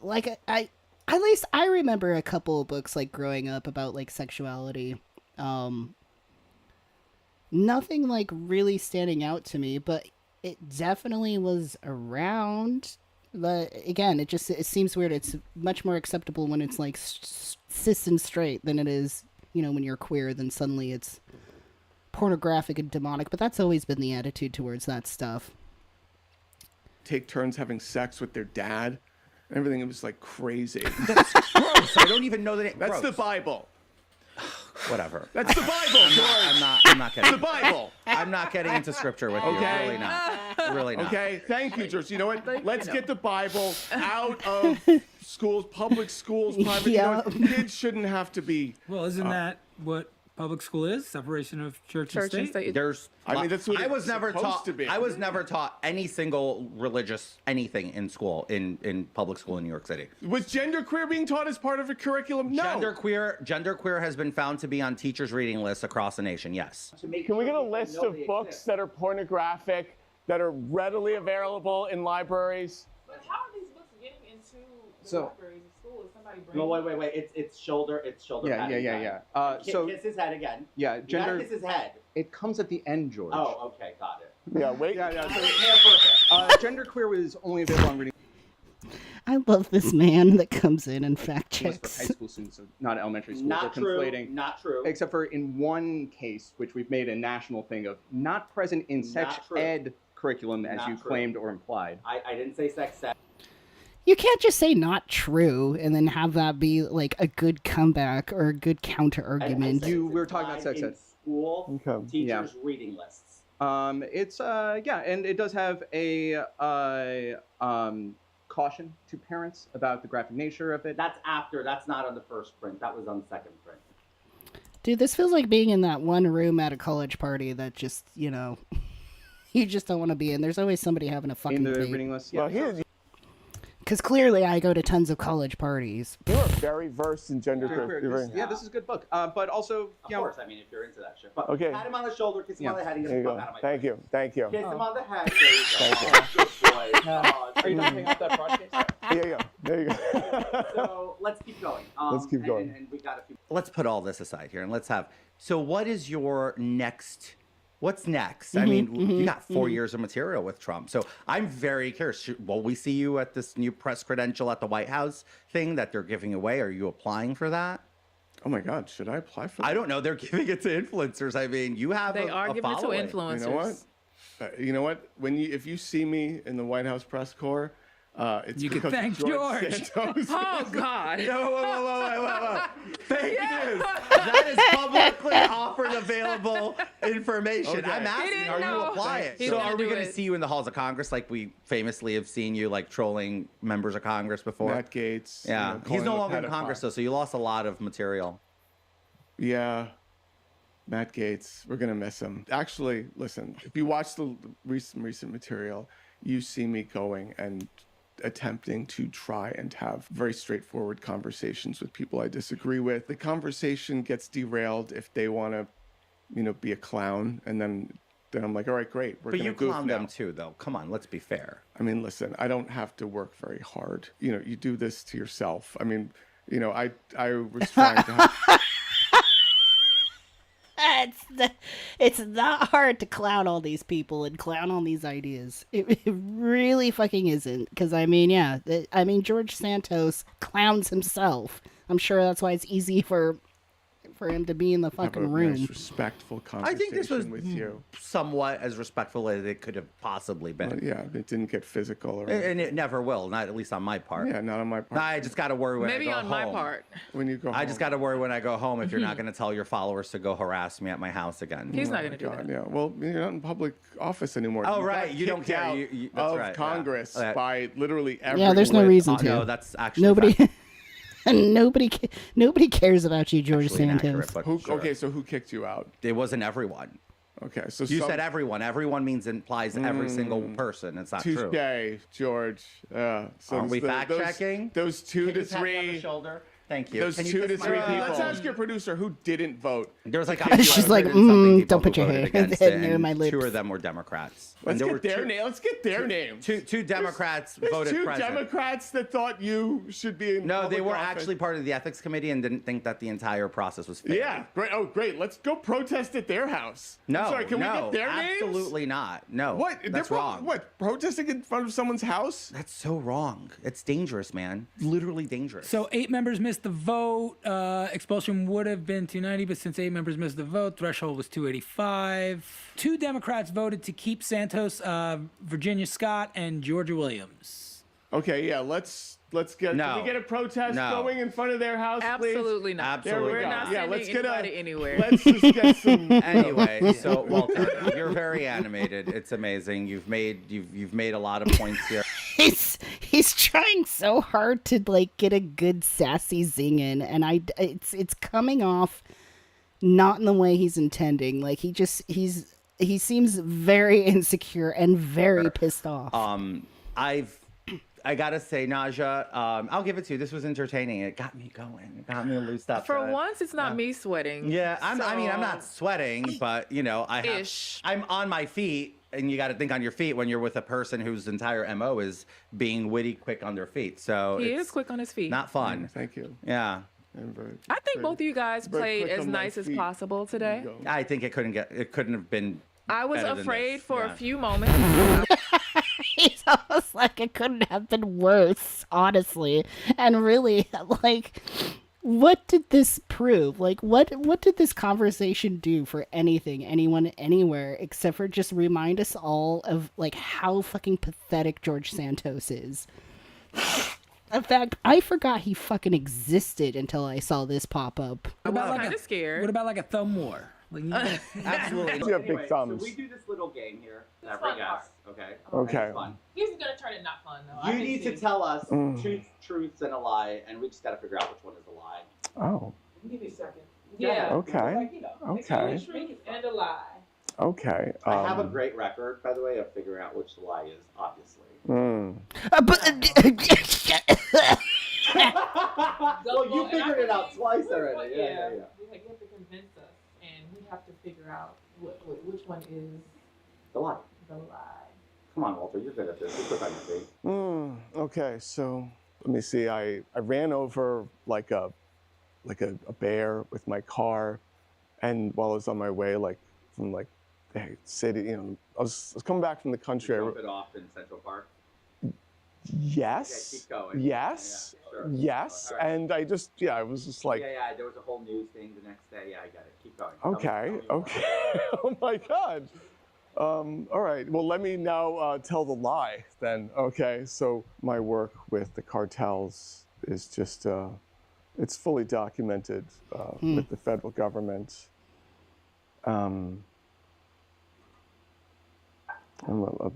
Speaker 1: like I at least I remember a couple of books like growing up about like sexuality. Nothing like really standing out to me, but it definitely was around. But again, it seems weird. It's much more acceptable when it's like cis and straight than it is, when you're queer, then suddenly it's pornographic and demonic. But that's always been the attitude towards that stuff.
Speaker 2: Take turns having sex with their dad. Everything, it was like crazy.
Speaker 3: That's gross. I don't even know that.
Speaker 2: That's the Bible.
Speaker 3: Whatever.
Speaker 2: That's the Bible, George.
Speaker 3: I'm not getting.
Speaker 2: It's the Bible.
Speaker 3: I'm not getting into scripture with you.
Speaker 2: Okay.
Speaker 3: Really not. Really not.
Speaker 2: Okay. Thank you, George. You know what? Let's get the Bible out of schools, public schools, private.
Speaker 1: Yeah.
Speaker 2: Kids shouldn't have to be.
Speaker 10: Well, isn't that what public school is? Separation of church and state?
Speaker 3: There's.
Speaker 2: I mean, that's what
Speaker 3: I was
Speaker 2: it's
Speaker 3: never
Speaker 2: supposed
Speaker 3: taught.
Speaker 2: to be.
Speaker 3: I was never taught any single religious anything in school in public school in New York City.
Speaker 2: Was genderqueer being taught as part of a curriculum? No.
Speaker 3: Genderqueer has been found to be on teachers' reading lists across the nation. Yes.
Speaker 6: Can we get a list of books that are pornographic that are readily available in libraries?
Speaker 8: But how are these books getting into
Speaker 4: So-
Speaker 8: libraries of school? Is somebody bringing
Speaker 3: No, wait. It's shoulder.
Speaker 4: Yeah. So
Speaker 3: Kiss his head again.
Speaker 4: yeah, gender.
Speaker 3: Kiss his head.
Speaker 4: It comes at the end, George.
Speaker 3: Oh, okay, got it.
Speaker 6: Yeah, wait.
Speaker 4: Yeah. Genderqueer was only available on reading
Speaker 1: I love this man that comes in and fact
Speaker 4: lists for
Speaker 1: checks.
Speaker 4: high school students, so not elementary schools.
Speaker 3: Not
Speaker 4: They're
Speaker 3: true.
Speaker 4: conflating.
Speaker 3: Not true.
Speaker 4: Except for in one case, which we've made a national thing of, not present in sex
Speaker 3: Not true.
Speaker 4: ed curriculum as
Speaker 3: Not
Speaker 4: you
Speaker 3: true.
Speaker 4: claimed or implied.
Speaker 3: I didn't say sex ed.
Speaker 1: You can't just say not true and then have that be like a good comeback or a good counter argument.
Speaker 3: I said
Speaker 4: we were
Speaker 3: it's
Speaker 4: talking about sex
Speaker 3: implied
Speaker 4: ed.
Speaker 3: in school
Speaker 6: Okay.
Speaker 3: teachers' reading lists.
Speaker 4: It's and it does have a caution to parents about the graphic nature of it.
Speaker 3: That's after. That's not on the first print. That was on the second print.
Speaker 1: Dude, this feels like being in that one room at a college party that just, you just don't want to be in. There's always somebody having a fucking
Speaker 4: In the
Speaker 1: debate.
Speaker 4: reading list.
Speaker 6: Well,
Speaker 4: Yeah.
Speaker 1: Because clearly I go to tons of college parties.
Speaker 6: You are very versed in genderqueer.
Speaker 4: Yeah, this is a good book. But also,
Speaker 3: Of course, I mean, if you're into that shit. But
Speaker 6: Okay.
Speaker 3: pat him on the shoulder, kiss him on the head, and get
Speaker 6: There
Speaker 3: the
Speaker 6: you
Speaker 3: fuck
Speaker 6: go.
Speaker 3: out of my
Speaker 6: Thank you. Thank you.
Speaker 3: Kiss him on the head. There you go. Good boy.
Speaker 4: Are you done picking up that broadcast?
Speaker 6: Yeah. There you go.
Speaker 3: So let's keep going.
Speaker 6: Let's keep going.
Speaker 3: And we got a few. Let's put all this aside here and let's have. So, what is your next What's next? I mean, you got 4 years of material with Trump. So I'm very curious. Will we see you at this new press credential at the White House thing that they're giving away? Are you applying for that?
Speaker 2: Oh my God, should I apply for that?
Speaker 3: I don't know. They're giving it to influencers. I mean, you have
Speaker 8: They are
Speaker 3: a
Speaker 8: giving it to
Speaker 3: following.
Speaker 8: influencers.
Speaker 2: You know what? You know what? If you see me in the White House press corps, it's
Speaker 10: You can
Speaker 2: because
Speaker 10: thank George.
Speaker 2: Santos.
Speaker 8: Oh God!
Speaker 3: Whoa. Fake news. That is publicly offered available information.
Speaker 2: Okay.
Speaker 3: I'm asking, are you applying?
Speaker 8: He's
Speaker 3: So
Speaker 8: gonna
Speaker 3: are we
Speaker 8: do
Speaker 3: going to
Speaker 8: it.
Speaker 3: see you in the halls of Congress like we famously have seen you like trolling members of Congress before?
Speaker 2: Matt Gaetz.
Speaker 3: Yeah.
Speaker 2: you know,
Speaker 3: He's
Speaker 2: calling
Speaker 3: no
Speaker 2: him a
Speaker 3: longer in
Speaker 2: pedophile.
Speaker 3: Congress though, so you lost a lot of material.
Speaker 2: Yeah. Matt Gaetz, we're going to miss him. Actually, listen, if you watch the recent material, you see me going and attempting to try and have very straightforward conversations with people I disagree with. The conversation gets derailed if they want to, be a clown, and then I'm like, all right, great. We're
Speaker 3: But
Speaker 2: gonna
Speaker 3: you
Speaker 2: goof
Speaker 3: clown
Speaker 2: now.
Speaker 3: them too, though. Come on, let's be fair.
Speaker 2: I mean, listen, I don't have to work very hard. You do this to yourself. I mean, I was trying to have
Speaker 1: It's not hard to clown all these people and clown all these ideas. It really fucking isn't. Because, George Santos clowns himself. I'm sure that's why it's easy for him to be in the
Speaker 2: have a
Speaker 1: fucking room.
Speaker 2: nice, respectful
Speaker 3: I
Speaker 2: conversation
Speaker 3: think this was
Speaker 2: with you.
Speaker 3: somewhat as respectful as it could have possibly been.
Speaker 2: Well, yeah, it didn't get physical or
Speaker 3: And it never will, not at least on my part.
Speaker 2: Yeah, not on my part.
Speaker 3: I just got to worry when
Speaker 8: Maybe
Speaker 3: I go
Speaker 8: on
Speaker 3: home.
Speaker 8: my part.
Speaker 2: When you go home.
Speaker 3: I just got to worry when I go home if you're not going to tell your followers to go harass me at my house again.
Speaker 8: He's not
Speaker 2: Oh
Speaker 8: going
Speaker 2: my
Speaker 8: to do
Speaker 2: God,
Speaker 8: that.
Speaker 2: yeah. Well, you're not in public office anymore.
Speaker 3: Oh,
Speaker 2: You
Speaker 3: right.
Speaker 2: got
Speaker 3: You don't
Speaker 2: kicked
Speaker 3: care.
Speaker 2: out
Speaker 3: That's
Speaker 2: of
Speaker 3: right, yeah.
Speaker 2: Congress
Speaker 3: Yeah.
Speaker 2: by literally everyone.
Speaker 1: Yeah, there's no reason to.
Speaker 3: No, that's actually
Speaker 1: Nobody,
Speaker 3: fact.
Speaker 1: nobody cares about you, George
Speaker 3: Actually inaccurate,
Speaker 1: Santos.
Speaker 3: but
Speaker 2: Who,
Speaker 3: sure.
Speaker 2: Okay, so who kicked you out?
Speaker 3: It wasn't everyone.
Speaker 2: Okay, so
Speaker 3: You said everyone. Everyone implies every single person. It's not true.
Speaker 2: touche, George. So
Speaker 3: Are we
Speaker 2: those-
Speaker 3: fact-checking?
Speaker 2: Those 2 to
Speaker 3: Can you pat me on the
Speaker 2: 3.
Speaker 3: shoulder? Thank you.
Speaker 2: Those
Speaker 3: Can you
Speaker 2: 2 to
Speaker 3: kiss my
Speaker 2: 3
Speaker 3: ring?
Speaker 2: people. Let's ask your producer who didn't vote.
Speaker 3: There was like
Speaker 1: She's like,
Speaker 3: 100-something people
Speaker 1: don't put
Speaker 3: who
Speaker 1: your
Speaker 3: voted
Speaker 1: hand
Speaker 3: against it,
Speaker 1: near
Speaker 3: and
Speaker 1: my lips.
Speaker 3: 2 of them were Democrats.
Speaker 2: Let's
Speaker 3: And there
Speaker 2: get
Speaker 3: were
Speaker 2: their
Speaker 3: two-
Speaker 2: names. Let's get their names.
Speaker 3: Two Democrats
Speaker 2: There's
Speaker 3: voted
Speaker 2: 2
Speaker 3: president.
Speaker 2: Democrats that thought you should be in
Speaker 3: No, they
Speaker 2: public
Speaker 3: were
Speaker 2: office.
Speaker 3: actually part of the ethics committee and didn't think that the entire process was fair.
Speaker 2: Yeah, great. Oh, great. Let's go protest at their house.
Speaker 3: No,
Speaker 2: I'm sorry, can we get their names?
Speaker 3: absolutely not. No.
Speaker 2: What?
Speaker 3: That's wrong.
Speaker 2: What? Protesting in front of someone's house?
Speaker 3: That's so wrong. It's dangerous, man. Literally dangerous.
Speaker 10: So 8 members missed the vote. Expulsion would have been 290, but since 8 members missed the vote, threshold was 285. 2 Democrats voted to keep Santos, Virginia Scott, and Georgia Williams.
Speaker 2: Okay, yeah. Let's get.
Speaker 3: No.
Speaker 2: Can we get a protest
Speaker 3: No.
Speaker 2: going in front of their house, please?
Speaker 8: Absolutely not.
Speaker 2: There we
Speaker 3: Absolutely
Speaker 2: go.
Speaker 8: We're not
Speaker 3: not.
Speaker 2: Yeah,
Speaker 8: sending
Speaker 2: let's get
Speaker 8: anybody anywhere.
Speaker 2: Let's just get some.
Speaker 3: Anyway, so Walter, you're very animated. It's amazing. You've made a lot of points here.
Speaker 1: He's trying so hard to like get a good sassy zing in, and it's coming off not in the way he's intending. Like he seems very insecure and very pissed off.
Speaker 3: I gotta say, Naja, I'll give it to you. This was entertaining. It got me going. It got me loosed up.
Speaker 8: For once, it's not me sweating.
Speaker 3: Yeah, I'm not
Speaker 8: So-
Speaker 3: sweating, but
Speaker 8: Ish.
Speaker 3: I'm on my feet, and you got to think on your feet when you're with a person whose entire MO is being witty, quick on their feet. So
Speaker 8: He
Speaker 3: it's
Speaker 8: is quick on his feet.
Speaker 3: not fun.
Speaker 2: Thank you.
Speaker 3: Yeah,
Speaker 8: I think both of you guys
Speaker 2: very
Speaker 8: played
Speaker 2: quick
Speaker 8: as
Speaker 2: on my
Speaker 8: nice as
Speaker 2: feet.
Speaker 8: possible today.
Speaker 2: There you go.
Speaker 3: I think it couldn't have been.
Speaker 8: I was
Speaker 3: better than
Speaker 8: afraid
Speaker 3: this.
Speaker 8: for
Speaker 3: Yeah.
Speaker 8: a few moments.
Speaker 1: He's almost like it couldn't have been worse, honestly. And really, like, what did this prove? Like, what did this conversation do for anything, anyone, anywhere, except for just remind us all of, like, how fucking pathetic George Santos is? In fact, I forgot he fucking existed until I saw this pop up.
Speaker 8: I was
Speaker 10: like
Speaker 8: kind of scared.
Speaker 10: What about like a thumb war? Like,
Speaker 3: Absolutely.
Speaker 2: You have big thumbs.
Speaker 3: So we do this little game here.
Speaker 11: It's every fun guest,
Speaker 3: Okay.
Speaker 2: Okay.
Speaker 11: He's gonna turn it not fun though.
Speaker 3: You need to tell us two truths and a lie, and we just got to figure out which one is the lie.
Speaker 2: Oh.
Speaker 11: Give me a second. Yeah.
Speaker 2: Okay.
Speaker 11: Like, you know, it's
Speaker 2: Okay.
Speaker 11: a truth and a lie.
Speaker 2: Okay.
Speaker 3: I have a great record, by the way, of figuring out which the lie is, obviously. Well, you figured it out twice already. Yeah.
Speaker 11: You have to convince us, and we have to figure out which one is
Speaker 3: The lie.
Speaker 11: the lie.
Speaker 3: Come on, Walter, you're good at this. You're quick on your feet.
Speaker 2: Okay, so let me see. I ran over like a bear with my car, and while I was on my way, like from like
Speaker 6: say to, I was coming back from the country.
Speaker 3: Drop it off in Central Park.
Speaker 6: Yes.
Speaker 3: Okay, keep going.
Speaker 6: Yes.
Speaker 3: Yeah, sure.
Speaker 6: Yes.
Speaker 3: All right.
Speaker 6: And I was just like.
Speaker 3: Yeah. There was a whole news thing the next day. Yeah, I get it. Keep going.
Speaker 6: Okay. Oh my God. All right. Well, let me now tell the lie then. Okay. So my work with the cartels is just, it's fully documented with the federal government. Let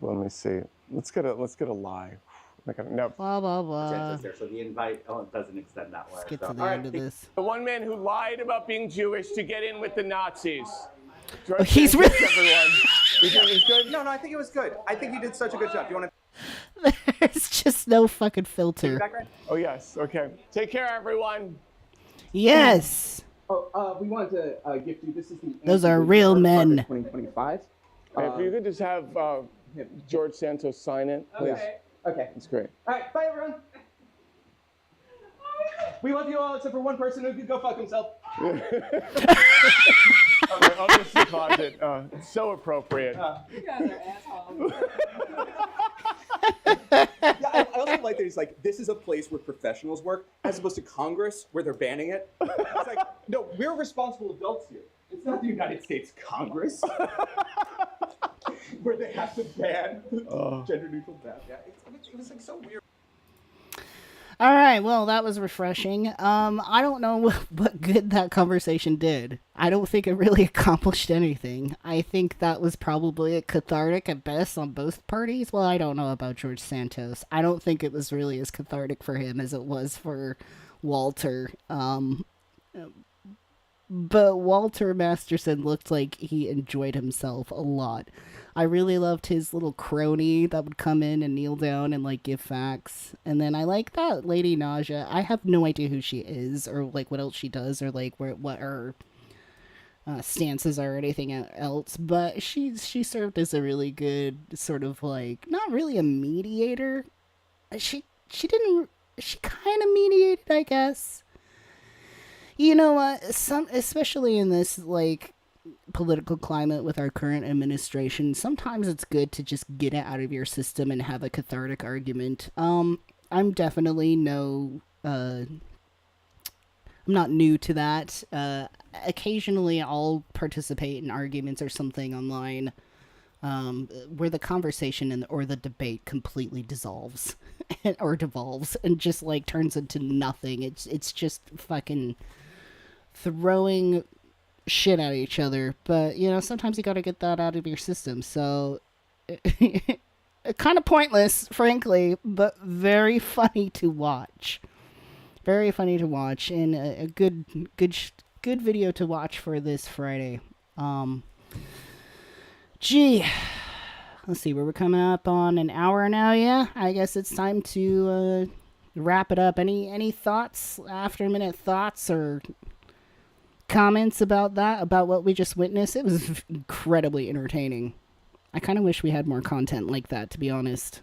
Speaker 6: me see. Let's get a lie. No.
Speaker 1: Blah blah blah.
Speaker 3: So the invite doesn't extend that way.
Speaker 1: Let's get to the end of this.
Speaker 6: The one man who lied about being Jewish to get in with the Nazis.
Speaker 1: Oh, he's really.
Speaker 6: Everyone. You think he's good?
Speaker 4: No, I think it was good. I think you did such a good job. Do you want to?
Speaker 1: There's just no fucking filter.
Speaker 6: Oh yes. Okay. Take care, everyone.
Speaker 1: Yes.
Speaker 4: Oh, we wanted to gift you. This is the.
Speaker 1: Those are real men.
Speaker 4: 2025.
Speaker 6: If you could just have George Santos sign it, please.
Speaker 4: Okay.
Speaker 6: That's great.
Speaker 4: All right. Bye, everyone. We love you all except for one person who could go fuck himself.
Speaker 6: Okay, I'll just deposit. It's so appropriate.
Speaker 11: You guys are assholes.
Speaker 4: I also like that he's like, this is a place where professionals work, as opposed to Congress, where they're banning it. It's like, no, we're responsible adults here. It's not the United States Congress, where they have to ban gender-neutral death. Yeah, it was like so weird.
Speaker 1: All right, well, that was refreshing. I don't know what good that conversation did. I don't think it really accomplished anything. I think that was probably a cathartic at best on both parties. Well, I don't know about George Santos. I don't think it was really as cathartic for him as it was for Walter. But Walter Masterson looked like he enjoyed himself a lot. I really loved his little crony that would come in and kneel down and like give facts. And then I like that lady Nausea. I have no idea who she is or like what else she does or like what her stances are or anything else. But she served as a really good sort of like, not really a mediator. She kind of mediated, I guess. You know what? Especially in this like political climate with our current administration, sometimes it's good to just get it out of your system and have a cathartic argument. I'm definitely I'm not new to that. Occasionally I'll participate in arguments or something online where the conversation or the debate completely dissolves or devolves and just like turns into nothing. It's just fucking throwing shit at each other, but sometimes you gotta get that out of your system. So kind of pointless, frankly, but very funny to watch. Very funny to watch, and a good video to watch for this Friday. Gee, let's see, we're coming up on an hour now. Yeah, I guess it's time to wrap it up. Any thoughts, after-minute thoughts, or comments about what we just witnessed? It was incredibly entertaining. I kind of wish we had more content like that, to be honest.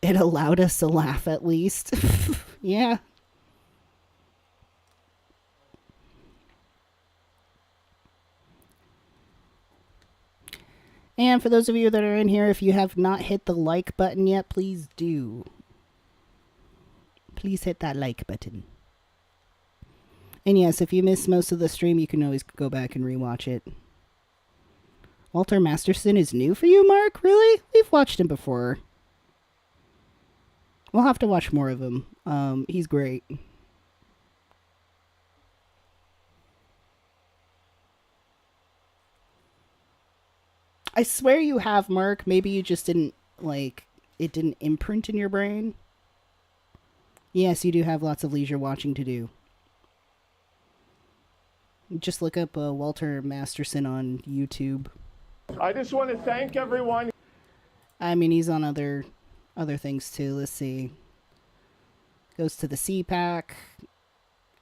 Speaker 1: It allowed us to laugh at least. Yeah. And for those of you that are in here, if you have not hit the like button yet, please do. Please hit that like button. And yes, if you missed most of the stream, you can always go back and rewatch it. Walter Masterson is new for you, Mark? Really? We've watched him before. We'll have to watch more of him. He's great. I swear you have, Mark. Maybe you just didn't, it didn't imprint in your brain. Yes, you do have lots of leisure watching to do. Just look up Walter Masterson on YouTube.
Speaker 6: I just want to thank everyone.
Speaker 1: I mean, he's on other things too. Let's see. Goes to the CPAC,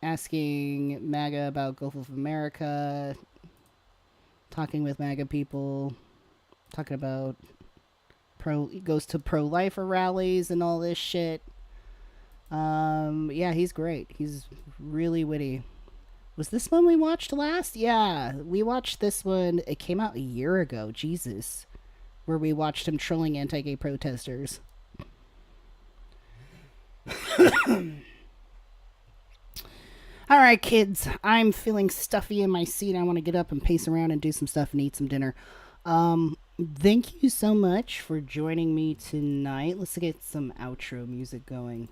Speaker 1: asking MAGA about Gulf of America, talking with MAGA people, talking about goes to pro-lifer rallies and all this shit. Yeah, he's great. He's really witty. Was this one we watched last? Yeah, we watched this one. It came out a year ago. Jesus. Where we watched him trolling anti-gay protesters. Alright, kids. I'm feeling stuffy in my seat. I want to get up and pace around and do some stuff and eat some dinner. Thank you so much for joining me tonight. Let's get some outro music going.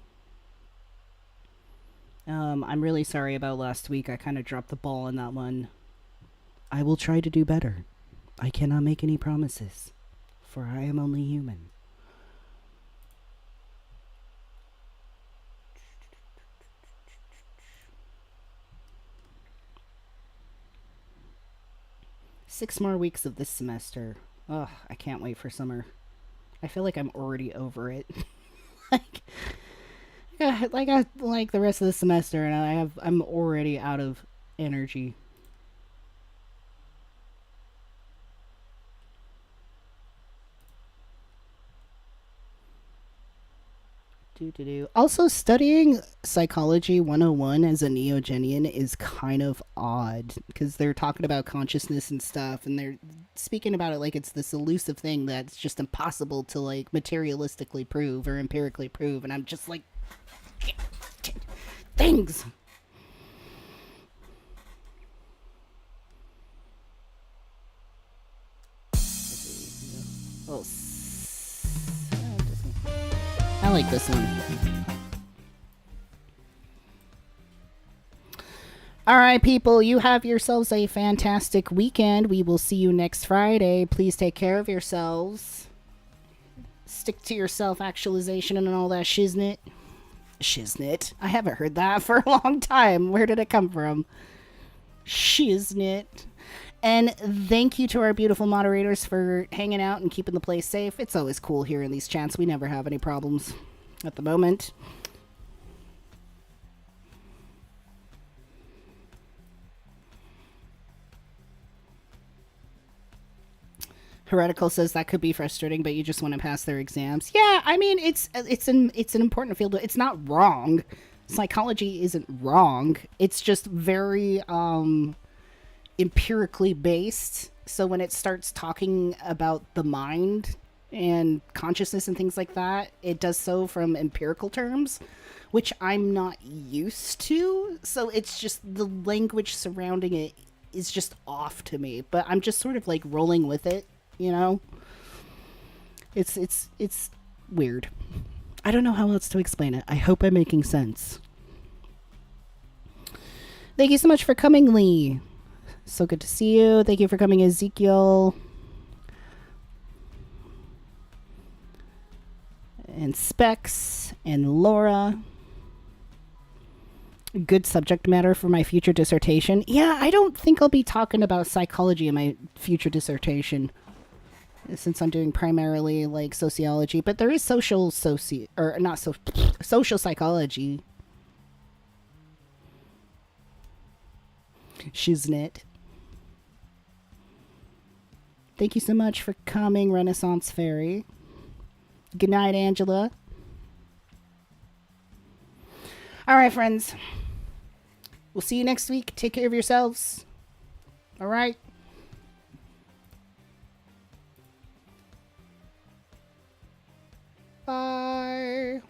Speaker 1: I'm really sorry about last week. I kind of dropped the ball on that one. I will try to do better. I cannot make any promises, for I am only human. Six more weeks of this semester. Ugh, I can't wait for summer. I feel like I'm already over it. like the rest of the semester, and I'm already out of energy. Also, studying Psychology 101 as a Neogenian is kind of odd, because they're talking about consciousness and stuff, and they're speaking about it like it's this elusive thing that's just impossible to, like, materialistically prove or empirically prove, and I'm just like, things! Oh, I like this one. Alright, people, you have yourselves a fantastic weekend. We will see you next Friday. Please take care of yourselves. Stick to your self-actualization and all that shiznit. Shiznit? I haven't heard that for a long time. Where did it come from? Shiznit. And thank you to our beautiful moderators for hanging out and keeping the place safe. It's always cool here in these chats. We never have any problems at the moment. Heretical says that could be frustrating, but you just want to pass their exams. Yeah, I mean, it's an important field. It's not wrong. Psychology isn't wrong. It's just very empirically based. So when it starts talking about the mind and consciousness and things like that, it does so from empirical terms, which I'm not used to. So it's just the language surrounding it is just off to me, but I'm just sort of like rolling with it, you know? It's weird. I don't know how else to explain it. I hope I'm making sense. Thank you so much for coming, Lee. So good to see you. Thank you for coming, Ezekiel. And Specs and Laura. Good subject matter for my future dissertation. Yeah, I don't think I'll be talking about psychology in my future dissertation, since I'm doing primarily like sociology, but there is social psychology. Shiznit. Thank you so much for coming, Renaissance Fairy. Good night, Angela. All right, friends. We'll see you next week. Take care of yourselves. All right. Bye.